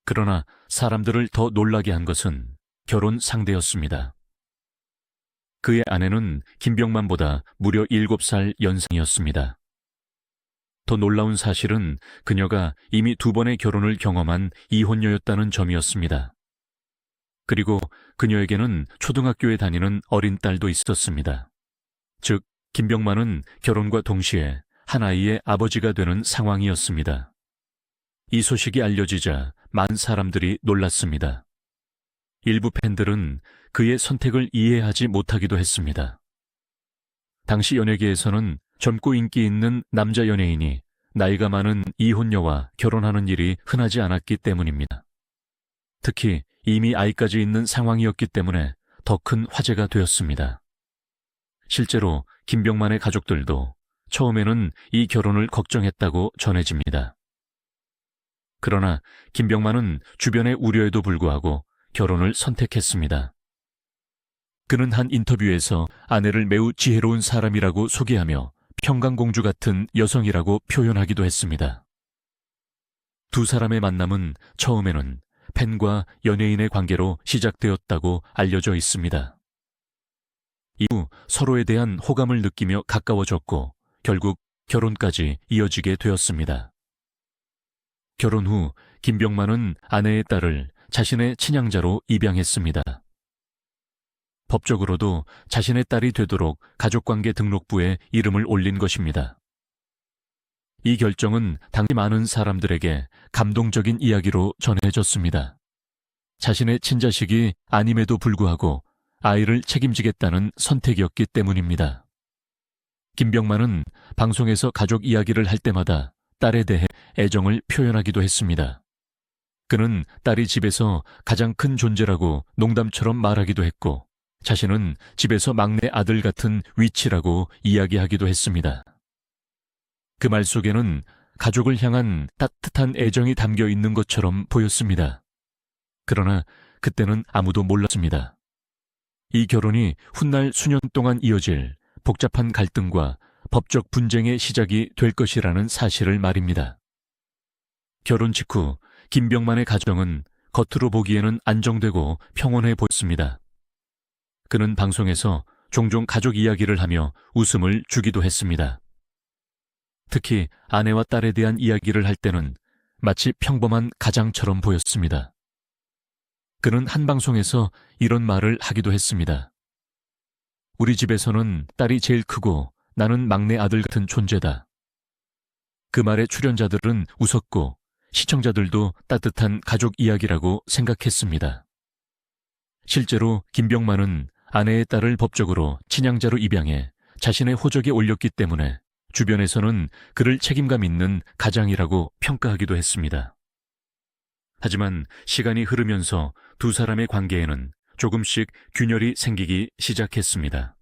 B: 그러나 사람들을 더 놀라게 한 것은 결혼 상대였습니다. 그의 아내는 김병만보다 무려 7살 연상이었습니다. 더 놀라운 사실은 그녀가 이미 2번의 결혼을 경험한 이혼녀였다는 점이었습니다. 그리고 그녀에게는 초등학교에 다니는 어린 딸도 있었습니다. 즉, 김병만은 결혼과 동시에 한 아이의 아버지가 되는 상황이었습니다. 이 소식이 알려지자 많은 사람들이 놀랐습니다. 일부 팬들은 그의 선택을 이해하지 못하기도 했습니다. 당시 연예계에서는 젊고 인기 있는 남자 연예인이 나이가 많은 이혼녀와 결혼하는 일이 흔하지 않았기 때문입니다. 특히 이미 아이까지 있는 상황이었기 때문에 더 큰 화제가 되었습니다. 실제로 김병만의 가족들도 처음에는 이 결혼을 걱정했다고 전해집니다. 그러나 김병만은 주변의 우려에도 불구하고 결혼을 선택했습니다. 그는 한 인터뷰에서 아내를 매우 지혜로운 사람이라고 소개하며 평강공주 같은 여성이라고 표현하기도 했습니다. 두 사람의 만남은 처음에는 팬과 연예인의 관계로 시작되었다고 알려져 있습니다. 이후 서로에 대한 호감을 느끼며 가까워졌고 결국 결혼까지 이어지게 되었습니다. 결혼 후 김병만은 아내의 딸을 자신의 친양자로 입양했습니다. 법적으로도 자신의 딸이 되도록 가족관계 등록부에 이름을 올린 것입니다. 이 결정은 당시 많은 사람들에게 감동적인 이야기로 전해졌습니다. 자신의 친자식이 아님에도 불구하고 아이를 책임지겠다는 선택이었기 때문입니다. 김병만은 방송에서 가족 이야기를 할 때마다 딸에 대해 애정을 표현하기도 했습니다. 그는 딸이 집에서 가장 큰 존재라고 농담처럼 말하기도 했고 자신은 집에서 막내 아들 같은 위치라고 이야기하기도 했습니다. 그 말 속에는 가족을 향한 따뜻한 애정이 담겨 있는 것처럼 보였습니다. 그러나 그때는 아무도 몰랐습니다. 이 결혼이 훗날 수년 동안 이어질 복잡한 갈등과 법적 분쟁의 시작이 될 것이라는 사실을 말입니다. 결혼 직후 김병만의 가정은 겉으로 보기에는 안정되고 평온해 보였습니다. 그는 방송에서 종종 가족 이야기를 하며 웃음을 주기도 했습니다. 특히 아내와 딸에 대한 이야기를 할 때는 마치 평범한 가장처럼 보였습니다. 그는 한 방송에서 이런 말을 하기도 했습니다. 우리 집에서는 딸이 제일 크고 나는 막내 아들 같은 존재다. 그 말에 출연자들은 웃었고 시청자들도 따뜻한 가족 이야기라고 생각했습니다. 실제로 김병만은 아내의 딸을 법적으로 친양자로 입양해 자신의 호적에 올렸기 때문에 주변에서는 그를 책임감 있는 가장이라고 평가하기도 했습니다. 하지만 시간이 흐르면서 두 사람의 관계에는 조금씩 균열이 생기기 시작했습니다.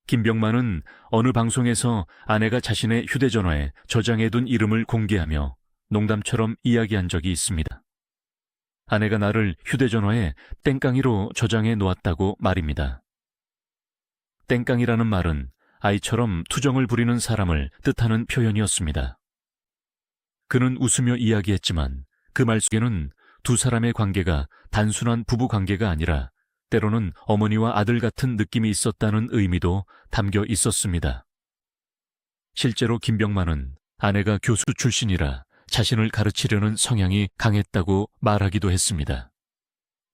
B: 김병만은 어느 방송에서 아내가 자신의 휴대전화에 저장해둔 이름을 공개하며 농담처럼 이야기한 적이 있습니다. 아내가 나를 휴대전화에 땡깡이로 저장해 놓았다고 말입니다. 땡깡이라는 말은 아이처럼 투정을 부리는 사람을 뜻하는 표현이었습니다. 그는 웃으며 이야기했지만 그 말 속에는 두 사람의 관계가 단순한 부부 관계가 아니라 때로는 어머니와 아들 같은 느낌이 있었다는 의미도 담겨 있었습니다. 실제로 김병만은 아내가 교수 출신이라 자신을 가르치려는 성향이 강했다고 말하기도 했습니다.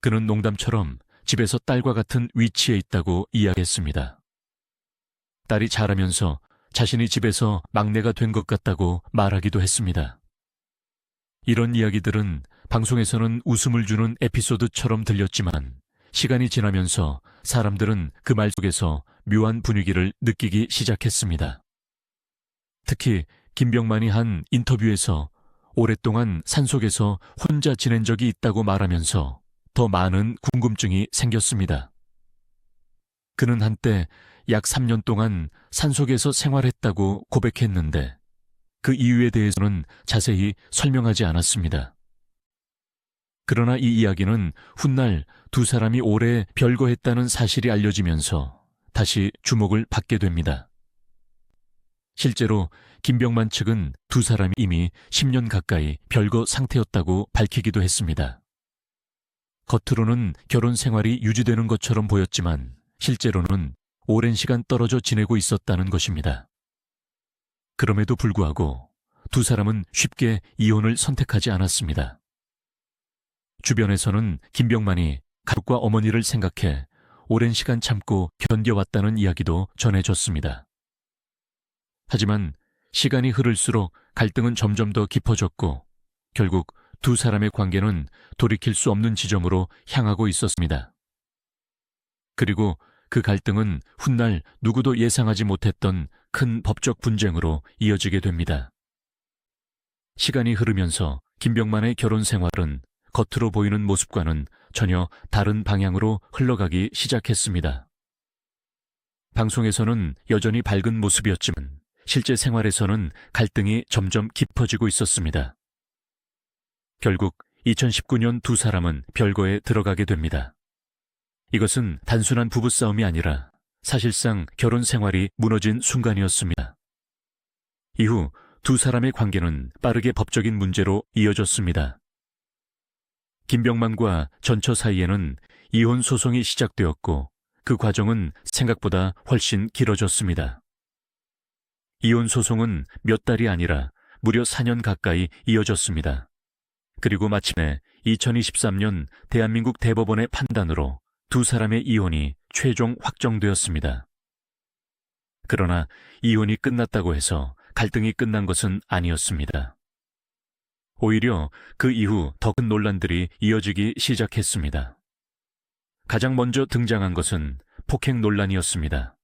B: 그는 농담처럼 집에서 딸과 같은 위치에 있다고 이야기했습니다. 딸이 자라면서 자신이 집에서 막내가 된 것 같다고 말하기도 했습니다. 이런 이야기들은 방송에서는 웃음을 주는 에피소드처럼 들렸지만 시간이 지나면서 사람들은 그 말 속에서 묘한 분위기를 느끼기 시작했습니다. 특히 김병만이 한 인터뷰에서 오랫동안 산속에서 혼자 지낸 적이 있다고 말하면서 더 많은 궁금증이 생겼습니다. 그는 한때 약 3년 동안 산속에서 생활했다고 고백했는데 그 이유에 대해서는 자세히 설명하지 않았습니다. 그러나 이 이야기는 훗날 두 사람이 오래 별거했다는 사실이 알려지면서 다시 주목을 받게 됩니다. 실제로 김병만 측은 두 사람이 이미 10년 가까이 별거 상태였다고 밝히기도 했습니다. 겉으로는 결혼 생활이 유지되는 것처럼 보였지만 실제로는 오랜 시간 떨어져 지내고 있었다는 것입니다. 그럼에도 불구하고 두 사람은 쉽게 이혼을 선택하지 않았습니다. 주변에서는 김병만이 가족과 어머니를 생각해 오랜 시간 참고 견뎌왔다는 이야기도 전해졌습니다. 하지만 시간이 흐를수록 갈등은 점점 더 깊어졌고 결국 두 사람의 관계는 돌이킬 수 없는 지점으로 향하고 있었습니다. 그리고 그 갈등은 훗날 누구도 예상하지 못했던 큰 법적 분쟁으로 이어지게 됩니다. 시간이 흐르면서 김병만의 결혼 생활은 겉으로 보이는 모습과는 전혀 다른 방향으로 흘러가기 시작했습니다. 방송에서는 여전히 밝은 모습이었지만 실제 생활에서는 갈등이 점점 깊어지고 있었습니다. 결국 2019년 두 사람은 별거에 들어가게 됩니다. 이것은 단순한 부부싸움이 아니라 사실상 결혼 생활이 무너진 순간이었습니다. 이후 두 사람의 관계는 빠르게 법적인 문제로 이어졌습니다. 김병만과 전처 사이에는 이혼 소송이 시작되었고 그 과정은 생각보다 훨씬 길어졌습니다. 이혼 소송은 몇 달이 아니라 무려 4년 가까이 이어졌습니다. 그리고 마침내 2023년 대한민국 대법원의 판단으로 두 사람의 이혼이 최종 확정되었습니다. 그러나 이혼이 끝났다고 해서 갈등이 끝난 것은 아니었습니다. 오히려 그 이후 더 큰 논란들이 이어지기 시작했습니다. 가장 먼저 등장한 것은 폭행 논란이었습니다.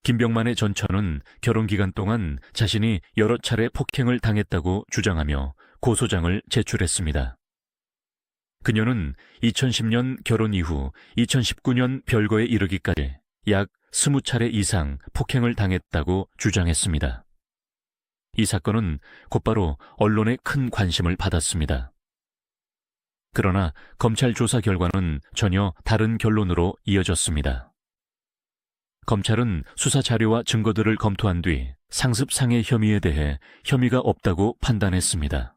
B: 김병만의 전처는 결혼 기간 동안 자신이 여러 차례 폭행을 당했다고 주장하며 고소장을 제출했습니다. 그녀는 2010년 결혼 이후 2019년 별거에 이르기까지 약 20차례 이상 폭행을 당했다고 주장했습니다. 이 사건은 곧바로 언론의 큰 관심을 받았습니다. 그러나 검찰 조사 결과는 전혀 다른 결론으로 이어졌습니다. 검찰은 수사 자료와 증거들을 검토한 뒤 상습상해 혐의에 대해 혐의가 없다고 판단했습니다.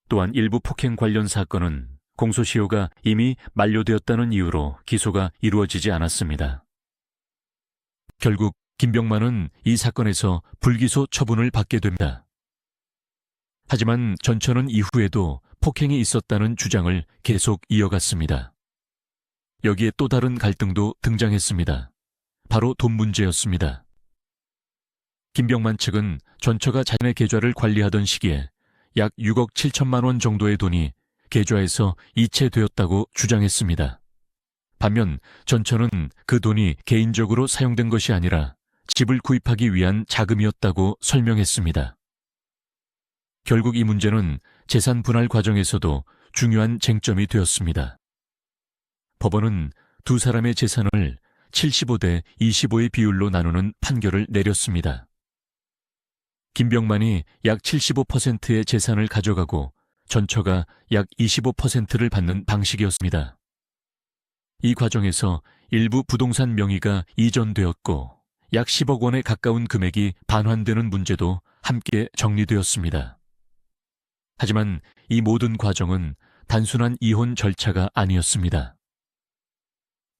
B: 또한 일부 폭행 관련 사건은 공소시효가 이미 만료되었다는 이유로 기소가 이루어지지 않았습니다. 결국 김병만은 이 사건에서 불기소 처분을 받게 됩니다. 하지만 전처는 이후에도 폭행이 있었다는 주장을 계속 이어갔습니다. 여기에 또 다른 갈등도 등장했습니다. 바로 돈 문제였습니다. 김병만 측은 전처가 자신의 계좌를 관리하던 시기에 약 6억 7천만 원 정도의 돈이 계좌에서 이체되었다고 주장했습니다. 반면 전처는 그 돈이 개인적으로 사용된 것이 아니라 집을 구입하기 위한 자금이었다고 설명했습니다. 결국 이 문제는 재산 분할 과정에서도 중요한 쟁점이 되었습니다. 법원은 두 사람의 재산을 75대 25의 비율로 나누는 판결을 내렸습니다. 김병만이 약 75%의 재산을 가져가고 전처가 약 25%를 받는 방식이었습니다. 이 과정에서 일부 부동산 명의가 이전되었고 약 10억 원에 가까운 금액이 반환되는 문제도 함께 정리되었습니다. 하지만 이 모든 과정은 단순한 이혼 절차가 아니었습니다.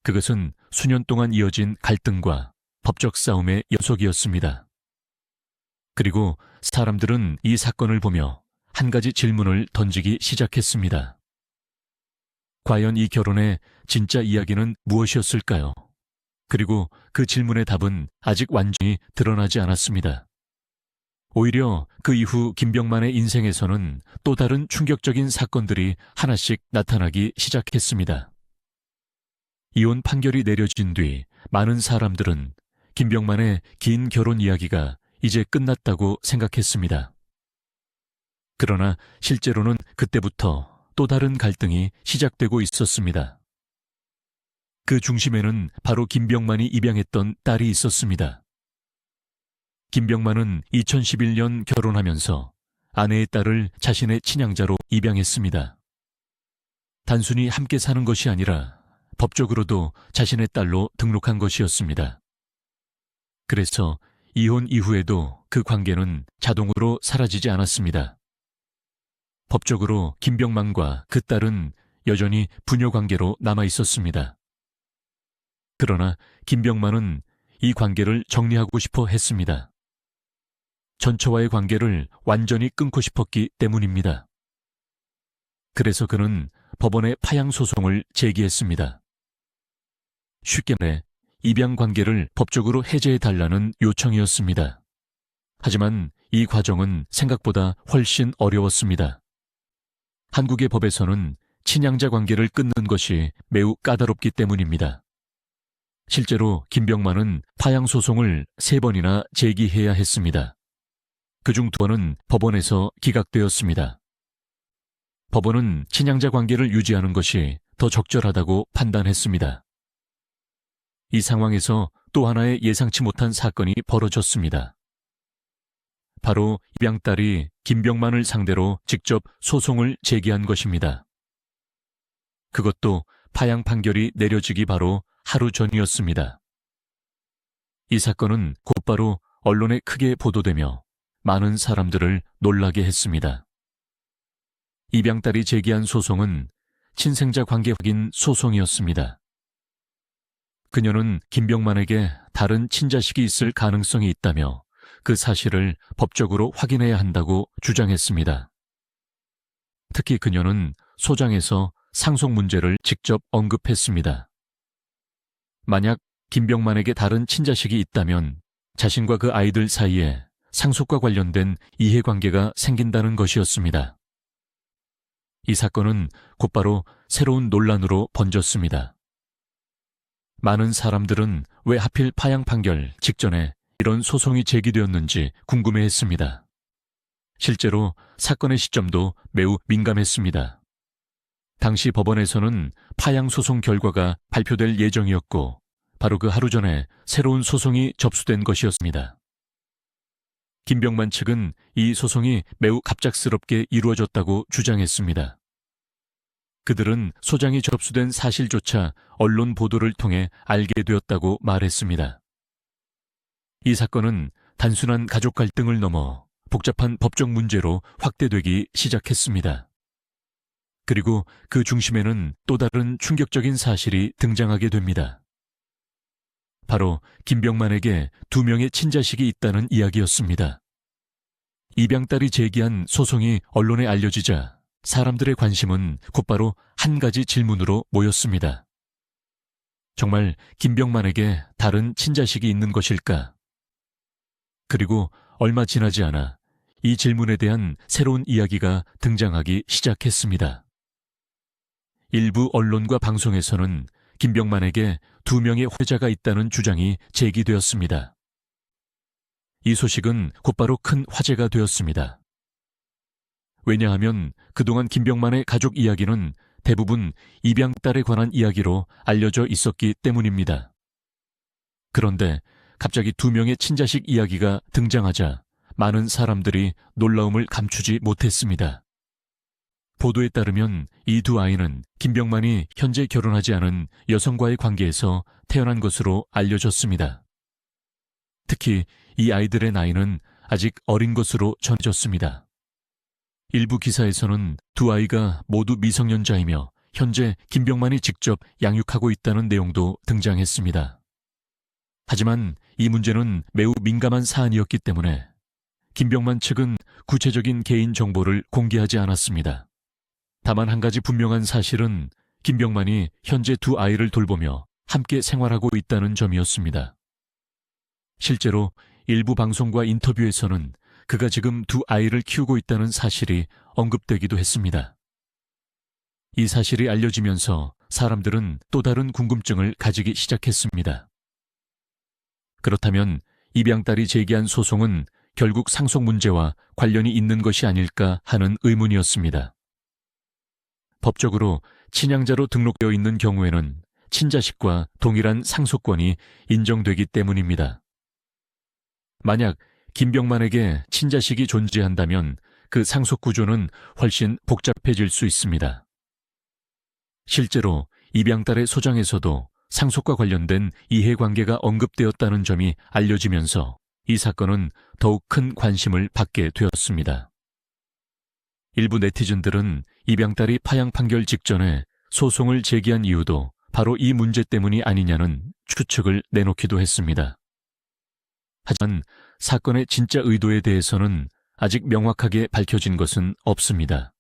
B: 그것은 수년 동안 이어진 갈등과 법적 싸움의 연속이었습니다. 그리고 사람들은 이 사건을 보며 한 가지 질문을 던지기 시작했습니다. 과연 이 결혼의 진짜 이야기는 무엇이었을까요? 그리고 그 질문의 답은 아직 완전히 드러나지 않았습니다. 오히려 그 이후 김병만의 인생에서는 또 다른 충격적인 사건들이 하나씩 나타나기 시작했습니다. 이혼 판결이 내려진 뒤 많은 사람들은 김병만의 긴 결혼 이야기가 이제 끝났다고 생각했습니다. 그러나 실제로는 그때부터 또 다른 갈등이 시작되고 있었습니다. 그 중심에는 바로 김병만이 입양했던 딸이 있었습니다. 김병만은 2011년 결혼하면서 아내의 딸을 자신의 친양자로 입양했습니다. 단순히 함께 사는 것이 아니라 법적으로도 자신의 딸로 등록한 것이었습니다. 그래서 이혼 이후에도 그 관계는 자동으로 사라지지 않았습니다. 법적으로 김병만과 그 딸은 여전히 부녀 관계로 남아 있었습니다. 그러나 김병만은 이 관계를 정리하고 싶어 했습니다. 전처와의 관계를 완전히 끊고 싶었기 때문입니다. 그래서 그는 법원에 파양 소송을 제기했습니다. 쉽게 말해 입양 관계를 법적으로 해제해달라는 요청이었습니다. 하지만 이 과정은 생각보다 훨씬 어려웠습니다. 한국의 법에서는 친양자 관계를 끊는 것이 매우 까다롭기 때문입니다. 실제로 김병만은 파양 소송을 3번이나 제기해야 했습니다. 그중 2번은 법원에서 기각되었습니다. 법원은 친양자 관계를 유지하는 것이 더 적절하다고 판단했습니다. 이 상황에서 또 하나의 예상치 못한 사건이 벌어졌습니다. 바로 입양딸이 김병만을 상대로 직접 소송을 제기한 것입니다. 그것도 파양 판결이 내려지기 바로 하루 전이었습니다. 이 사건은 곧바로 언론에 크게 보도되며 많은 사람들을 놀라게 했습니다. 입양딸이 제기한 소송은 친생자 관계 확인 소송이었습니다. 그녀는 김병만에게 다른 친자식이 있을 가능성이 있다며 그 사실을 법적으로 확인해야 한다고 주장했습니다. 특히 그녀는 소장에서 상속 문제를 직접 언급했습니다. 만약 김병만에게 다른 친자식이 있다면 자신과 그 아이들 사이에 상속과 관련된 이해관계가 생긴다는 것이었습니다. 이 사건은 곧바로 새로운 논란으로 번졌습니다. 많은 사람들은 왜 하필 파양 판결 직전에 이런 소송이 제기되었는지 궁금해했습니다. 실제로 사건의 시점도 매우 민감했습니다. 당시 법원에서는 파양 소송 결과가 발표될 예정이었고 바로 그 하루 전에 새로운 소송이 접수된 것이었습니다. 김병만 측은 이 소송이 매우 갑작스럽게 이루어졌다고 주장했습니다. 그들은 소장이 접수된 사실조차 언론 보도를 통해 알게 되었다고 말했습니다. 이 사건은 단순한 가족 갈등을 넘어 복잡한 법적 문제로 확대되기 시작했습니다. 그리고 그 중심에는 또 다른 충격적인 사실이 등장하게 됩니다. 바로 김병만에게 2명의 친자식이 있다는 이야기였습니다. 입양딸이 제기한 소송이 언론에 알려지자 사람들의 관심은 곧바로 한 가지 질문으로 모였습니다. 정말 김병만에게 다른 친자식이 있는 것일까? 그리고 얼마 지나지 않아 이 질문에 대한 새로운 이야기가 등장하기 시작했습니다. 일부 언론과 방송에서는 김병만에게 2명의 후계자가 있다는 주장이 제기되었습니다. 이 소식은 곧바로 큰 화제가 되었습니다. 왜냐하면 그동안 김병만의 가족 이야기는 대부분 입양딸에 관한 이야기로 알려져 있었기 때문입니다. 그런데 갑자기 2명의 친자식 이야기가 등장하자 많은 사람들이 놀라움을 감추지 못했습니다. 보도에 따르면 이 2 아이는 김병만이 현재 결혼하지 않은 여성과의 관계에서 태어난 것으로 알려졌습니다. 특히 이 아이들의 나이는 아직 어린 것으로 전해졌습니다. 일부 기사에서는 2 아이가 모두 미성년자이며 현재 김병만이 직접 양육하고 있다는 내용도 등장했습니다. 하지만 이 문제는 매우 민감한 사안이었기 때문에 김병만 측은 구체적인 개인 정보를 공개하지 않았습니다. 다만 한 가지 분명한 사실은 김병만이 현재 2 아이를 돌보며 함께 생활하고 있다는 점이었습니다. 실제로 일부 방송과 인터뷰에서는 그가 지금 2 아이를 키우고 있다는 사실이 언급되기도 했습니다. 이 사실이 알려지면서 사람들은 또 다른 궁금증을 가지기 시작했습니다. 그렇다면 입양딸이 제기한 소송은 결국 상속 문제와 관련이 있는 것이 아닐까 하는 의문이었습니다. 법적으로 친양자로 등록되어 있는 경우에는 친자식과 동일한 상속권이 인정되기 때문입니다. 만약 김병만에게 친자식이 존재한다면 그 상속 구조는 훨씬 복잡해질 수 있습니다. 실제로 입양딸의 소장에서도 상속과 관련된 이해관계가 언급되었다는 점이 알려지면서 이 사건은 더욱 큰 관심을 받게 되었습니다. 일부 네티즌들은 입양딸이 파양 판결 직전에 소송을 제기한 이유도 바로 이 문제 때문이 아니냐는 추측을 내놓기도 했습니다. 하지만 사건의 진짜 의도에 대해서는 아직 명확하게 밝혀진 것은 없습니다.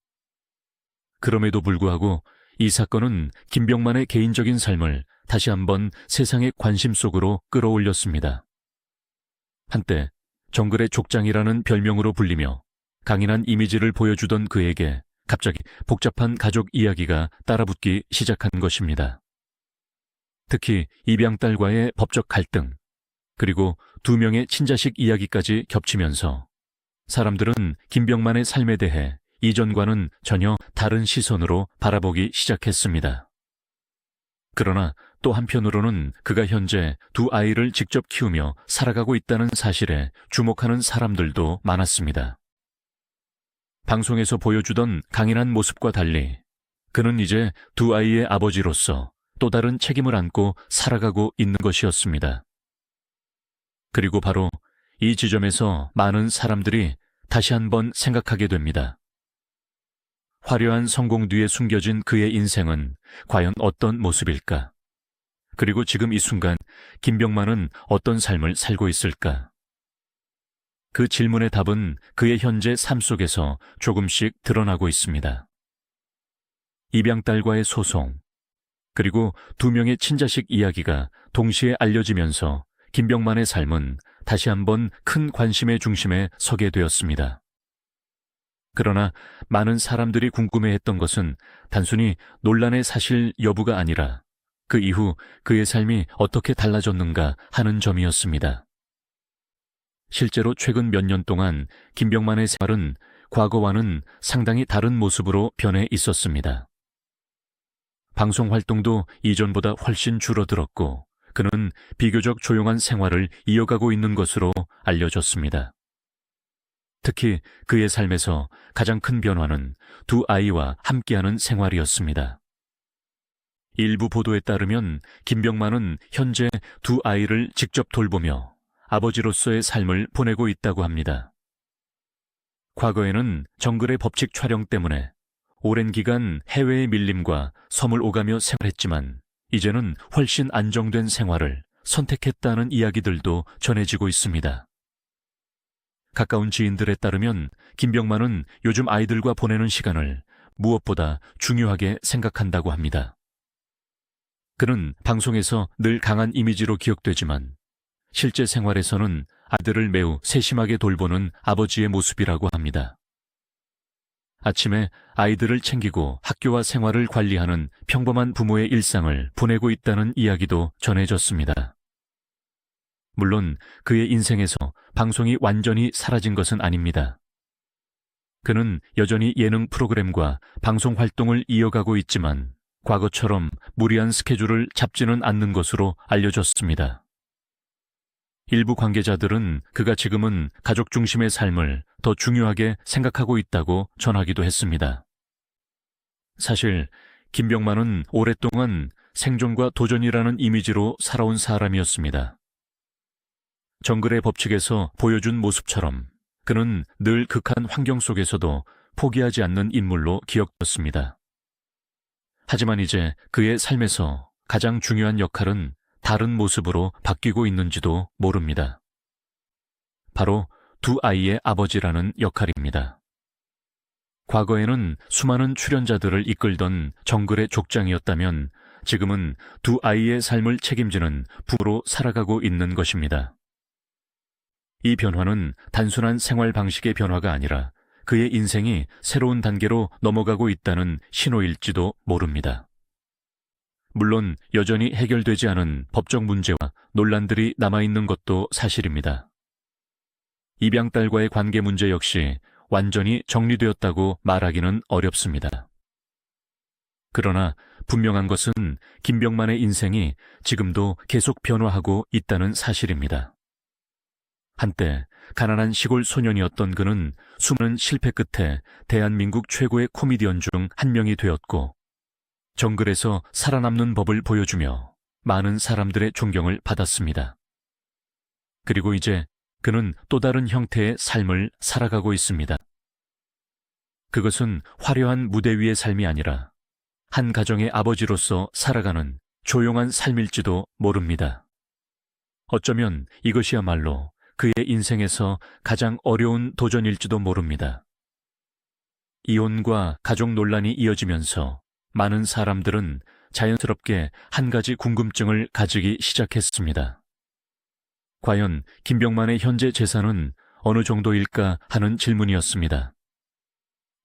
B: 그럼에도 불구하고 이 사건은 김병만의 개인적인 삶을 다시 한번 세상의 관심 속으로 끌어올렸습니다. 한때 정글의 족장이라는 별명으로 불리며 강인한 이미지를 보여주던 그에게 갑자기 복잡한 가족 이야기가 따라붙기 시작한 것입니다. 특히 입양딸과의 법적 갈등, 그리고 2명의 친자식 이야기까지 겹치면서 사람들은 김병만의 삶에 대해 이전과는 전혀 다른 시선으로 바라보기 시작했습니다. 그러나 또 한편으로는 그가 현재 2 아이를 직접 키우며 살아가고 있다는 사실에 주목하는 사람들도 많았습니다. 방송에서 보여주던 강인한 모습과 달리 그는 이제 2 아이의 아버지로서 또 다른 책임을 안고 살아가고 있는 것이었습니다. 그리고 바로 이 지점에서 많은 사람들이 다시 한번 생각하게 됩니다. 화려한 성공 뒤에 숨겨진 그의 인생은 과연 어떤 모습일까? 그리고 지금 이 순간 김병만은 어떤 삶을 살고 있을까? 그 질문의 답은 그의 현재 삶 속에서 조금씩 드러나고 있습니다. 입양딸과의 소송, 그리고 2명의 친자식 이야기가 동시에 알려지면서 김병만의 삶은 다시 한번 큰 관심의 중심에 서게 되었습니다. 그러나 많은 사람들이 궁금해했던 것은 단순히 논란의 사실 여부가 아니라 그 이후 그의 삶이 어떻게 달라졌는가 하는 점이었습니다. 실제로 최근 몇 년 동안 김병만의 생활은 과거와는 상당히 다른 모습으로 변해 있었습니다. 방송 활동도 이전보다 훨씬 줄어들었고 그는 비교적 조용한 생활을 이어가고 있는 것으로 알려졌습니다. 특히 그의 삶에서 가장 큰 변화는 2 아이와 함께하는 생활이었습니다. 일부 보도에 따르면 김병만은 현재 2 아이를 직접 돌보며 아버지로서의 삶을 보내고 있다고 합니다. 과거에는 정글의 법칙 촬영 때문에 오랜 기간 해외의 밀림과 섬을 오가며 생활했지만 이제는 훨씬 안정된 생활을 선택했다는 이야기들도 전해지고 있습니다. 가까운 지인들에 따르면 김병만은 요즘 아이들과 보내는 시간을 무엇보다 중요하게 생각한다고 합니다. 그는 방송에서 늘 강한 이미지로 기억되지만 실제 생활에서는 아들을 매우 세심하게 돌보는 아버지의 모습이라고 합니다. 아침에 아이들을 챙기고 학교와 생활을 관리하는 평범한 부모의 일상을 보내고 있다는 이야기도 전해졌습니다. 물론 그의 인생에서 방송이 완전히 사라진 것은 아닙니다. 그는 여전히 예능 프로그램과 방송 활동을 이어가고 있지만 과거처럼 무리한 스케줄을 잡지는 않는 것으로 알려졌습니다. 일부 관계자들은 그가 지금은 가족 중심의 삶을 더 중요하게 생각하고 있다고 전하기도 했습니다. 사실 김병만은 오랫동안 생존과 도전이라는 이미지로 살아온 사람이었습니다. 정글의 법칙에서 보여준 모습처럼 그는 늘 극한 환경 속에서도 포기하지 않는 인물로 기억됐습니다. 하지만 이제 그의 삶에서 가장 중요한 역할은 다른 모습으로 바뀌고 있는지도 모릅니다. 바로 두 아이의 아버지라는 역할입니다. 과거에는 수많은 출연자들을 이끌던 정글의 족장이었다면 지금은 두 아이의 삶을 책임지는 부모로 살아가고 있는 것입니다. 이 변화는 단순한 생활 방식의 변화가 아니라 그의 인생이 새로운 단계로 넘어가고 있다는 신호일지도 모릅니다. 물론 여전히 해결되지 않은 법적 문제와 논란들이 남아있는 것도 사실입니다. 입양딸과의 관계 문제 역시 완전히 정리되었다고 말하기는 어렵습니다. 그러나 분명한 것은 김병만의 인생이 지금도 계속 변화하고 있다는 사실입니다. 한때 가난한 시골 소년이었던 그는 수많은 실패 끝에 대한민국 최고의 코미디언 중 한 명이 되었고 정글에서 살아남는 법을 보여주며 많은 사람들의 존경을 받았습니다. 그리고 이제 그는 또 다른 형태의 삶을 살아가고 있습니다. 그것은 화려한 무대 위의 삶이 아니라 한 가정의 아버지로서 살아가는 조용한 삶일지도 모릅니다. 어쩌면 이것이야말로 그의 인생에서 가장 어려운 도전일지도 모릅니다. 이혼과 가족 논란이 이어지면서 많은 사람들은 자연스럽게 한 가지 궁금증을 가지기 시작했습니다. 과연 김병만의 현재 재산은 어느 정도일까 하는 질문이었습니다.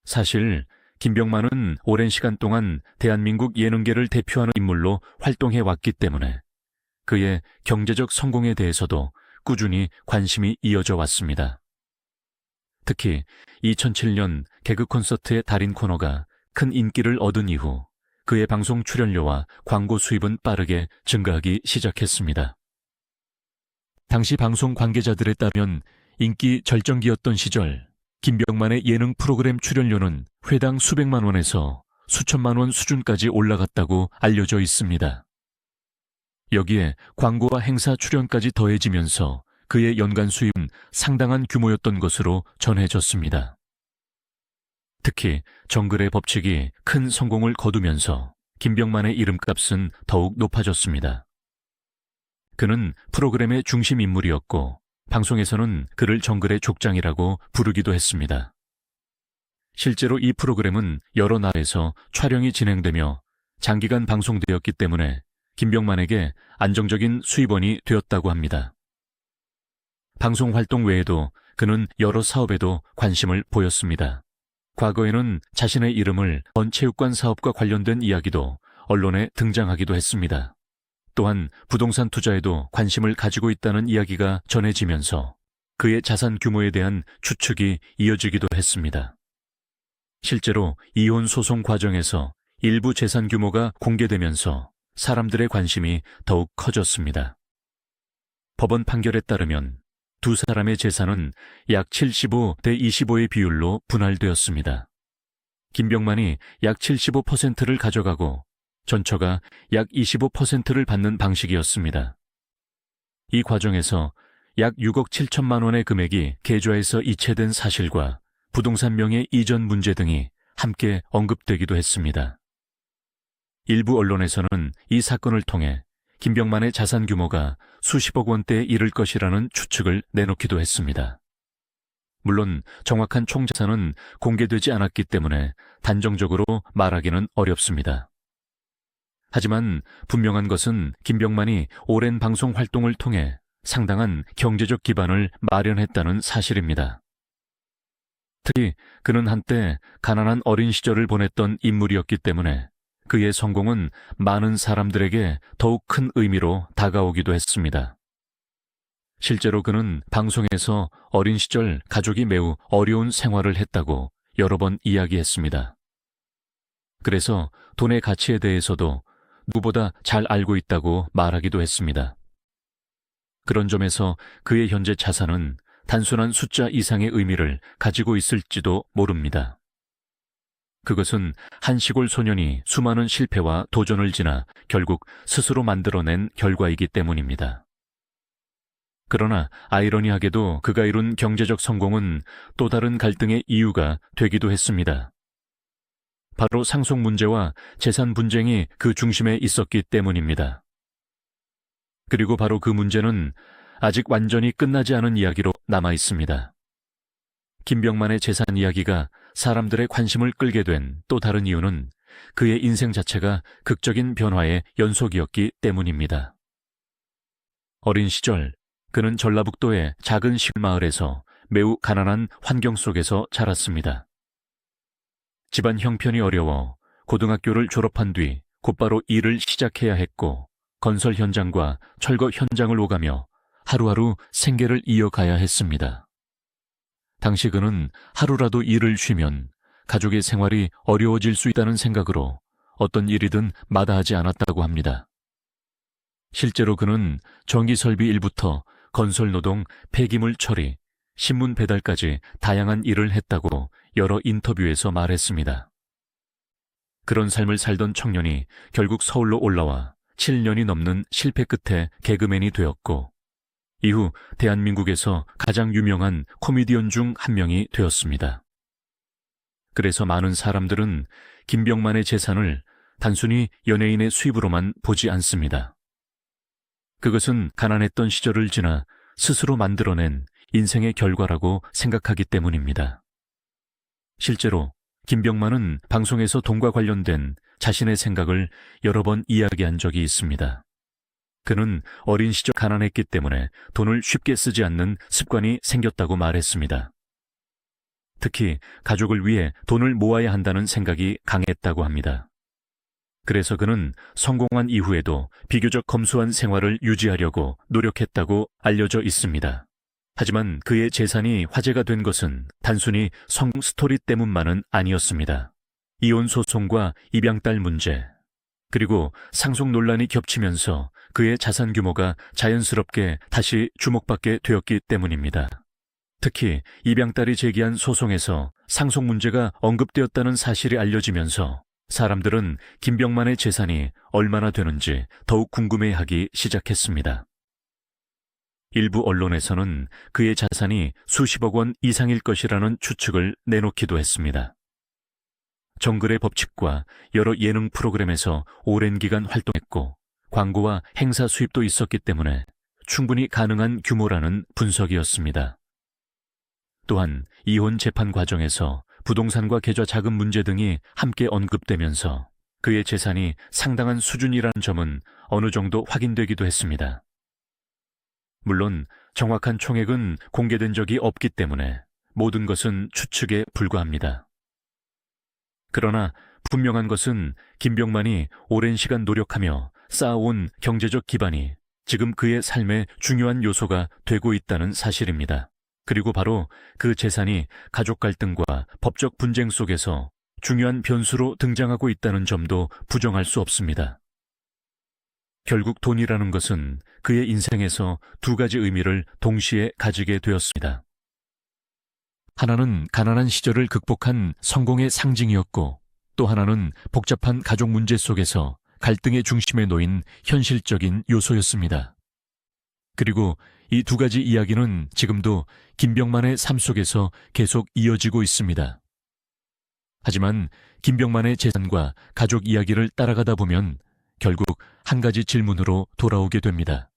B: 사실 김병만은 오랜 시간 동안 대한민국 예능계를 대표하는 인물로 활동해 왔기 때문에 그의 경제적 성공에 대해서도 꾸준히 관심이 이어져 왔습니다. 특히 2007년 개그 콘서트의 달인 코너가 큰 인기를 얻은 이후 그의 방송 출연료와 광고 수입은 빠르게 증가하기 시작했습니다. 당시 방송 관계자들에 따르면 인기 절정기였던 시절 김병만의 예능 프로그램 출연료는 회당 수백만 원에서 수천만 원 수준까지 올라갔다고 알려져 있습니다. 여기에 광고와 행사 출연까지 더해지면서 그의 연간 수입은 상당한 규모였던 것으로 전해졌습니다. 특히 정글의 법칙이 큰 성공을 거두면서 김병만의 이름값은 더욱 높아졌습니다. 그는 프로그램의 중심 인물이었고 방송에서는 그를 정글의 족장이라고 부르기도 했습니다. 실제로 이 프로그램은 여러 나라에서 촬영이 진행되며 장기간 방송되었기 때문에 김병만에게 안정적인 수입원이 되었다고 합니다. 방송 활동 외에도 그는 여러 사업에도 관심을 보였습니다. 과거에는 자신의 이름을 번 체육관 사업과 관련된 이야기도 언론에 등장하기도 했습니다. 또한 부동산 투자에도 관심을 가지고 있다는 이야기가 전해지면서 그의 자산 규모에 대한 추측이 이어지기도 했습니다. 실제로 이혼 소송 과정에서 일부 재산 규모가 공개되면서 사람들의 관심이 더욱 커졌습니다. 법원 판결에 따르면 두 사람의 재산은 약 75대 25의 비율로 분할되었습니다. 김병만이 약 75%를 가져가고 전처가 약 25%를 받는 방식이었습니다. 이 과정에서 약 6억 7천만 원의 금액이 계좌에서 이체된 사실과 부동산 명의 이전 문제 등이 함께 언급되기도 했습니다. 일부 언론에서는 이 사건을 통해 김병만의 자산 규모가 수십억 원대에 이를 것이라는 추측을 내놓기도 했습니다. 물론 정확한 총자산은 공개되지 않았기 때문에 단정적으로 말하기는 어렵습니다. 하지만 분명한 것은 김병만이 오랜 방송 활동을 통해 상당한 경제적 기반을 마련했다는 사실입니다. 특히 그는 한때 가난한 어린 시절을 보냈던 인물이었기 때문에 그의 성공은 많은 사람들에게 더욱 큰 의미로 다가오기도 했습니다. 실제로 그는 방송에서 어린 시절 가족이 매우 어려운 생활을 했다고 여러 번 이야기했습니다. 그래서 돈의 가치에 대해서도 누구보다 잘 알고 있다고 말하기도 했습니다. 그런 점에서 그의 현재 자산은 단순한 숫자 이상의 의미를 가지고 있을지도 모릅니다. 그것은 한 시골 소년이 수많은 실패와 도전을 지나 결국 스스로 만들어낸 결과이기 때문입니다. 그러나 아이러니하게도 그가 이룬 경제적 성공은 또 다른 갈등의 이유가 되기도 했습니다. 바로 상속 문제와 재산 분쟁이 그 중심에 있었기 때문입니다. 그리고 바로 그 문제는 아직 완전히 끝나지 않은 이야기로 남아 있습니다. 김병만의 재산 이야기가 사람들의 관심을 끌게 된 또 다른 이유는 그의 인생 자체가 극적인 변화의 연속이었기 때문입니다. 어린 시절 그는 전라북도의 작은 시골 마을에서 매우 가난한 환경 속에서 자랐습니다. 집안 형편이 어려워 고등학교를 졸업한 뒤 곧바로 일을 시작해야 했고 건설 현장과 철거 현장을 오가며 하루하루 생계를 이어가야 했습니다. 당시 그는 하루라도 일을 쉬면 가족의 생활이 어려워질 수 있다는 생각으로 어떤 일이든 마다하지 않았다고 합니다. 실제로 그는 전기설비 일부터 건설노동, 폐기물 처리, 신문 배달까지 다양한 일을 했다고 여러 인터뷰에서 말했습니다. 그런 삶을 살던 청년이 결국 서울로 올라와 7년이 넘는 실패 끝에 개그맨이 되었고 이후 대한민국에서 가장 유명한 코미디언 중 한 명이 되었습니다. 그래서 많은 사람들은 김병만의 재산을 단순히 연예인의 수입으로만 보지 않습니다. 그것은 가난했던 시절을 지나 스스로 만들어낸 인생의 결과라고 생각하기 때문입니다. 실제로 김병만은 방송에서 돈과 관련된 자신의 생각을 여러 번 이야기한 적이 있습니다. 그는 어린 시절 가난했기 때문에 돈을 쉽게 쓰지 않는 습관이 생겼다고 말했습니다. 특히 가족을 위해 돈을 모아야 한다는 생각이 강했다고 합니다. 그래서 그는 성공한 이후에도 비교적 검소한 생활을 유지하려고 노력했다고 알려져 있습니다. 하지만 그의 재산이 화제가 된 것은 단순히 성공 스토리 때문만은 아니었습니다. 이혼 소송과 입양딸 문제, 그리고 상속 논란이 겹치면서 그의 자산 규모가 자연스럽게 다시 주목받게 되었기 때문입니다. 특히 입양딸이 제기한 소송에서 상속 문제가 언급되었다는 사실이 알려지면서 사람들은 김병만의 재산이 얼마나 되는지 더욱 궁금해하기 시작했습니다. 일부 언론에서는 그의 자산이 수십억 원 이상일 것이라는 추측을 내놓기도 했습니다. 정글의 법칙과 여러 예능 프로그램에서 오랜 기간 활동했고 광고와 행사 수입도 있었기 때문에 충분히 가능한 규모라는 분석이었습니다. 또한 이혼 재판 과정에서 부동산과 계좌 자금 문제 등이 함께 언급되면서 그의 재산이 상당한 수준이라는 점은 어느 정도 확인되기도 했습니다. 물론 정확한 총액은 공개된 적이 없기 때문에 모든 것은 추측에 불과합니다. 그러나 분명한 것은 김병만이 오랜 시간 노력하며 쌓아온 경제적 기반이 지금 그의 삶의 중요한 요소가 되고 있다는 사실입니다. 그리고 바로 그 재산이 가족 갈등과 법적 분쟁 속에서 중요한 변수로 등장하고 있다는 점도 부정할 수 없습니다. 결국 돈이라는 것은 그의 인생에서 두 가지 의미를 동시에 가지게 되었습니다. 하나는 가난한 시절을 극복한 성공의 상징이었고 또 하나는 복잡한 가족 문제 속에서 갈등의 중심에 놓인 현실적인 요소였습니다. 그리고 이 두 가지 이야기는 지금도 김병만의 삶 속에서 계속 이어지고 있습니다. 하지만 김병만의 재산과 가족 이야기를 따라가다 보면 결국 한 가지 질문으로 돌아오게 됩니다.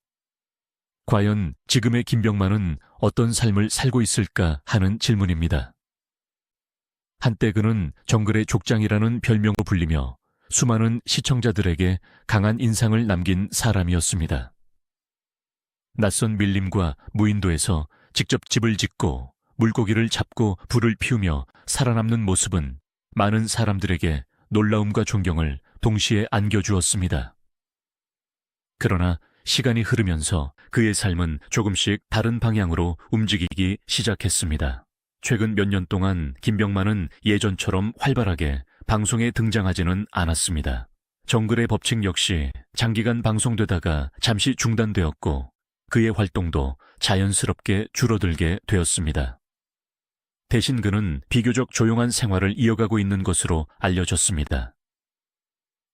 B: 과연 지금의 김병만은 어떤 삶을 살고 있을까 하는 질문입니다. 한때 그는 정글의 족장이라는 별명으로 불리며 수많은 시청자들에게 강한 인상을 남긴 사람이었습니다. 낯선 밀림과 무인도에서 직접 집을 짓고 물고기를 잡고 불을 피우며 살아남는 모습은 많은 사람들에게 놀라움과 존경을 동시에 안겨주었습니다. 그러나 시간이 흐르면서 그의 삶은 조금씩 다른 방향으로 움직이기 시작했습니다. 최근 몇 년 동안 김병만은 예전처럼 활발하게 방송에 등장하지는 않았습니다. 정글의 법칙 역시 장기간 방송되다가 잠시 중단되었고 그의 활동도 자연스럽게 줄어들게 되었습니다. 대신 그는 비교적 조용한 생활을 이어가고 있는 것으로 알려졌습니다.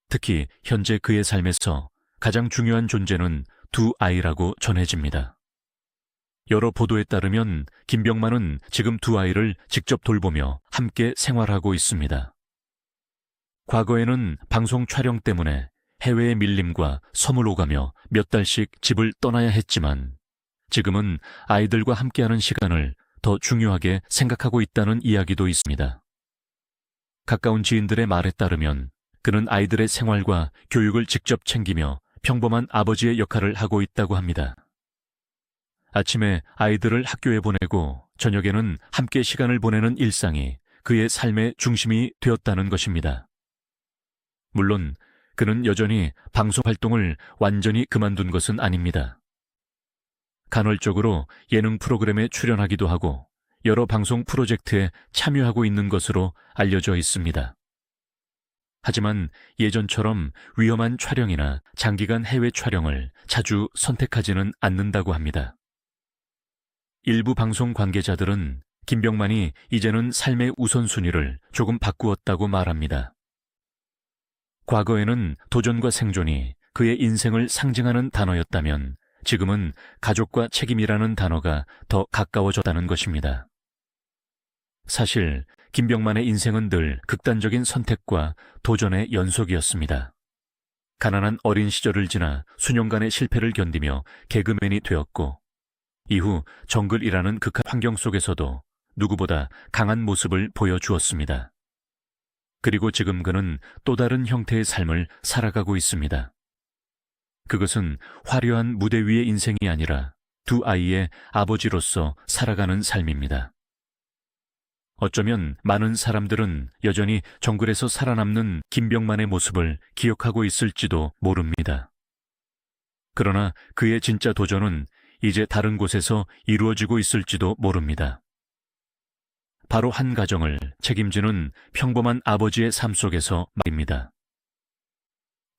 B: 특히 현재 그의 삶에서 가장 중요한 존재는 두 아이라고 전해집니다. 여러 보도에 따르면 김병만은 지금 두 아이를 직접 돌보며 함께 생활하고 있습니다. 과거에는 방송 촬영 때문에 해외의 밀림과 섬을 오가며 몇 달씩 집을 떠나야 했지만 지금은 아이들과 함께하는 시간을 더 중요하게 생각하고 있다는 이야기도 있습니다. 가까운 지인들의 말에 따르면 그는 아이들의 생활과 교육을 직접 챙기며 평범한 아버지의 역할을 하고 있다고 합니다. 아침에 아이들을 학교에 보내고 저녁에는 함께 시간을 보내는 일상이 그의 삶의 중심이 되었다는 것입니다. 물론 그는 여전히 방송 활동을 완전히 그만둔 것은 아닙니다. 간헐적으로 예능 프로그램에 출연하기도 하고 여러 방송 프로젝트에 참여하고 있는 것으로 알려져 있습니다. 하지만 예전처럼 위험한 촬영이나 장기간 해외 촬영을 자주 선택하지는 않는다고 합니다. 일부 방송 관계자들은 김병만이 이제는 삶의 우선순위를 조금 바꾸었다고 말합니다. 과거에는 도전과 생존이 그의 인생을 상징하는 단어였다면 지금은 가족과 책임이라는 단어가 더 가까워졌다는 것입니다. 사실 김병만의 인생은 늘 극단적인 선택과 도전의 연속이었습니다. 가난한 어린 시절을 지나 수년간의 실패를 견디며 개그맨이 되었고 이후 정글이라는 극한 환경 속에서도 누구보다 강한 모습을 보여주었습니다. 그리고 지금 그는 또 다른 형태의 삶을 살아가고 있습니다. 그것은 화려한 무대 위의 인생이 아니라 두 아이의 아버지로서 살아가는 삶입니다. 어쩌면 많은 사람들은 여전히 정글에서 살아남는 김병만의 모습을 기억하고 있을지도 모릅니다. 그러나 그의 진짜 도전은 이제 다른 곳에서 이루어지고 있을지도 모릅니다. 바로 한 가정을 책임지는 평범한 아버지의 삶 속에서 말입니다.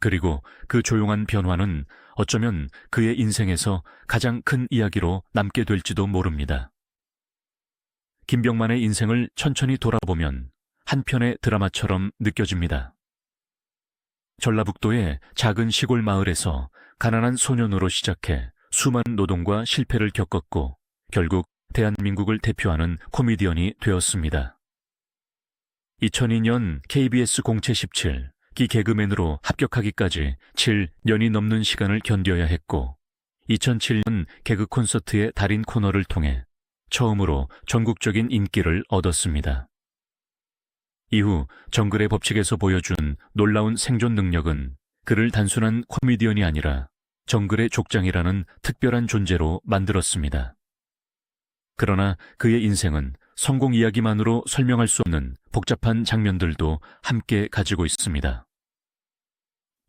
B: 그리고 그 조용한 변화는 어쩌면 그의 인생에서 가장 큰 이야기로 남게 될지도 모릅니다. 김병만의 인생을 천천히 돌아보면 한 편의 드라마처럼 느껴집니다. 전라북도의 작은 시골 마을에서 가난한 소년으로 시작해 수많은 노동과 실패를 겪었고 결국 대한민국을 대표하는 코미디언이 되었습니다. 2002년 KBS 공채 17기 개그맨으로 합격하기까지 7년이 넘는 시간을 견뎌야 했고 2007년 개그 콘서트의 달인 코너를 통해 처음으로 전국적인 인기를 얻었습니다. 이후 정글의 법칙에서 보여준 놀라운 생존 능력은 그를 단순한 코미디언이 아니라 정글의 족장이라는 특별한 존재로 만들었습니다. 그러나 그의 인생은 성공 이야기만으로 설명할 수 없는 복잡한 장면들도 함께 가지고 있습니다.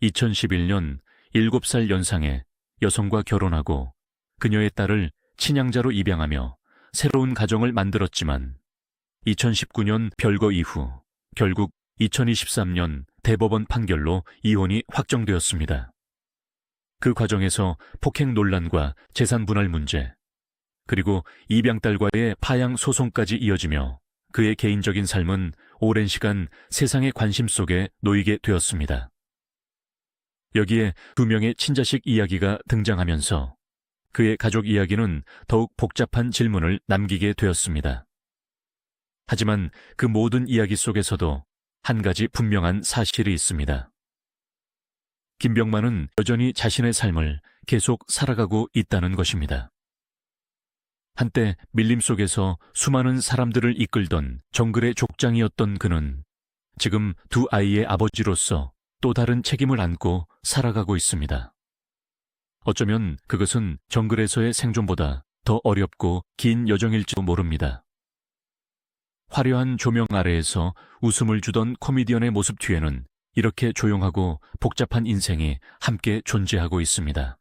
B: 2011년 7살 연상의 여성과 결혼하고 그녀의 딸을 친양자로 입양하며 새로운 가정을 만들었지만 2019년 별거 이후 결국 2023년 대법원 판결로 이혼이 확정되었습니다. 그 과정에서 폭행 논란과 재산 분할 문제, 그리고 입양딸과의 파양 소송까지 이어지며 그의 개인적인 삶은 오랜 시간 세상의 관심 속에 놓이게 되었습니다. 여기에 두 명의 친자식 이야기가 등장하면서 그의 가족 이야기는 더욱 복잡한 질문을 남기게 되었습니다. 하지만 그 모든 이야기 속에서도 한 가지 분명한 사실이 있습니다. 김병만은 여전히 자신의 삶을 계속 살아가고 있다는 것입니다. 한때 밀림 속에서 수많은 사람들을 이끌던 정글의 족장이었던 그는 지금 두 아이의 아버지로서 또 다른 책임을 안고 살아가고 있습니다. 어쩌면 그것은 정글에서의 생존보다 더 어렵고 긴 여정일지도 모릅니다. 화려한 조명 아래에서 웃음을 주던 코미디언의 모습 뒤에는 이렇게 조용하고 복잡한 인생이 함께 존재하고 있습니다.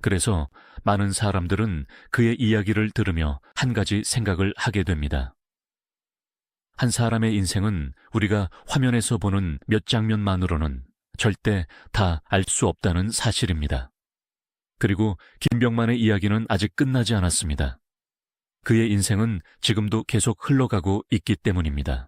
B: 그래서 많은 사람들은 그의 이야기를 들으며 한 가지 생각을 하게 됩니다. 한 사람의 인생은 우리가 화면에서 보는 몇 장면만으로는 절대 다 알 수 없다는 사실입니다. 그리고 김병만의 이야기는 아직 끝나지 않았습니다. 그의 인생은 지금도 계속 흘러가고 있기 때문입니다.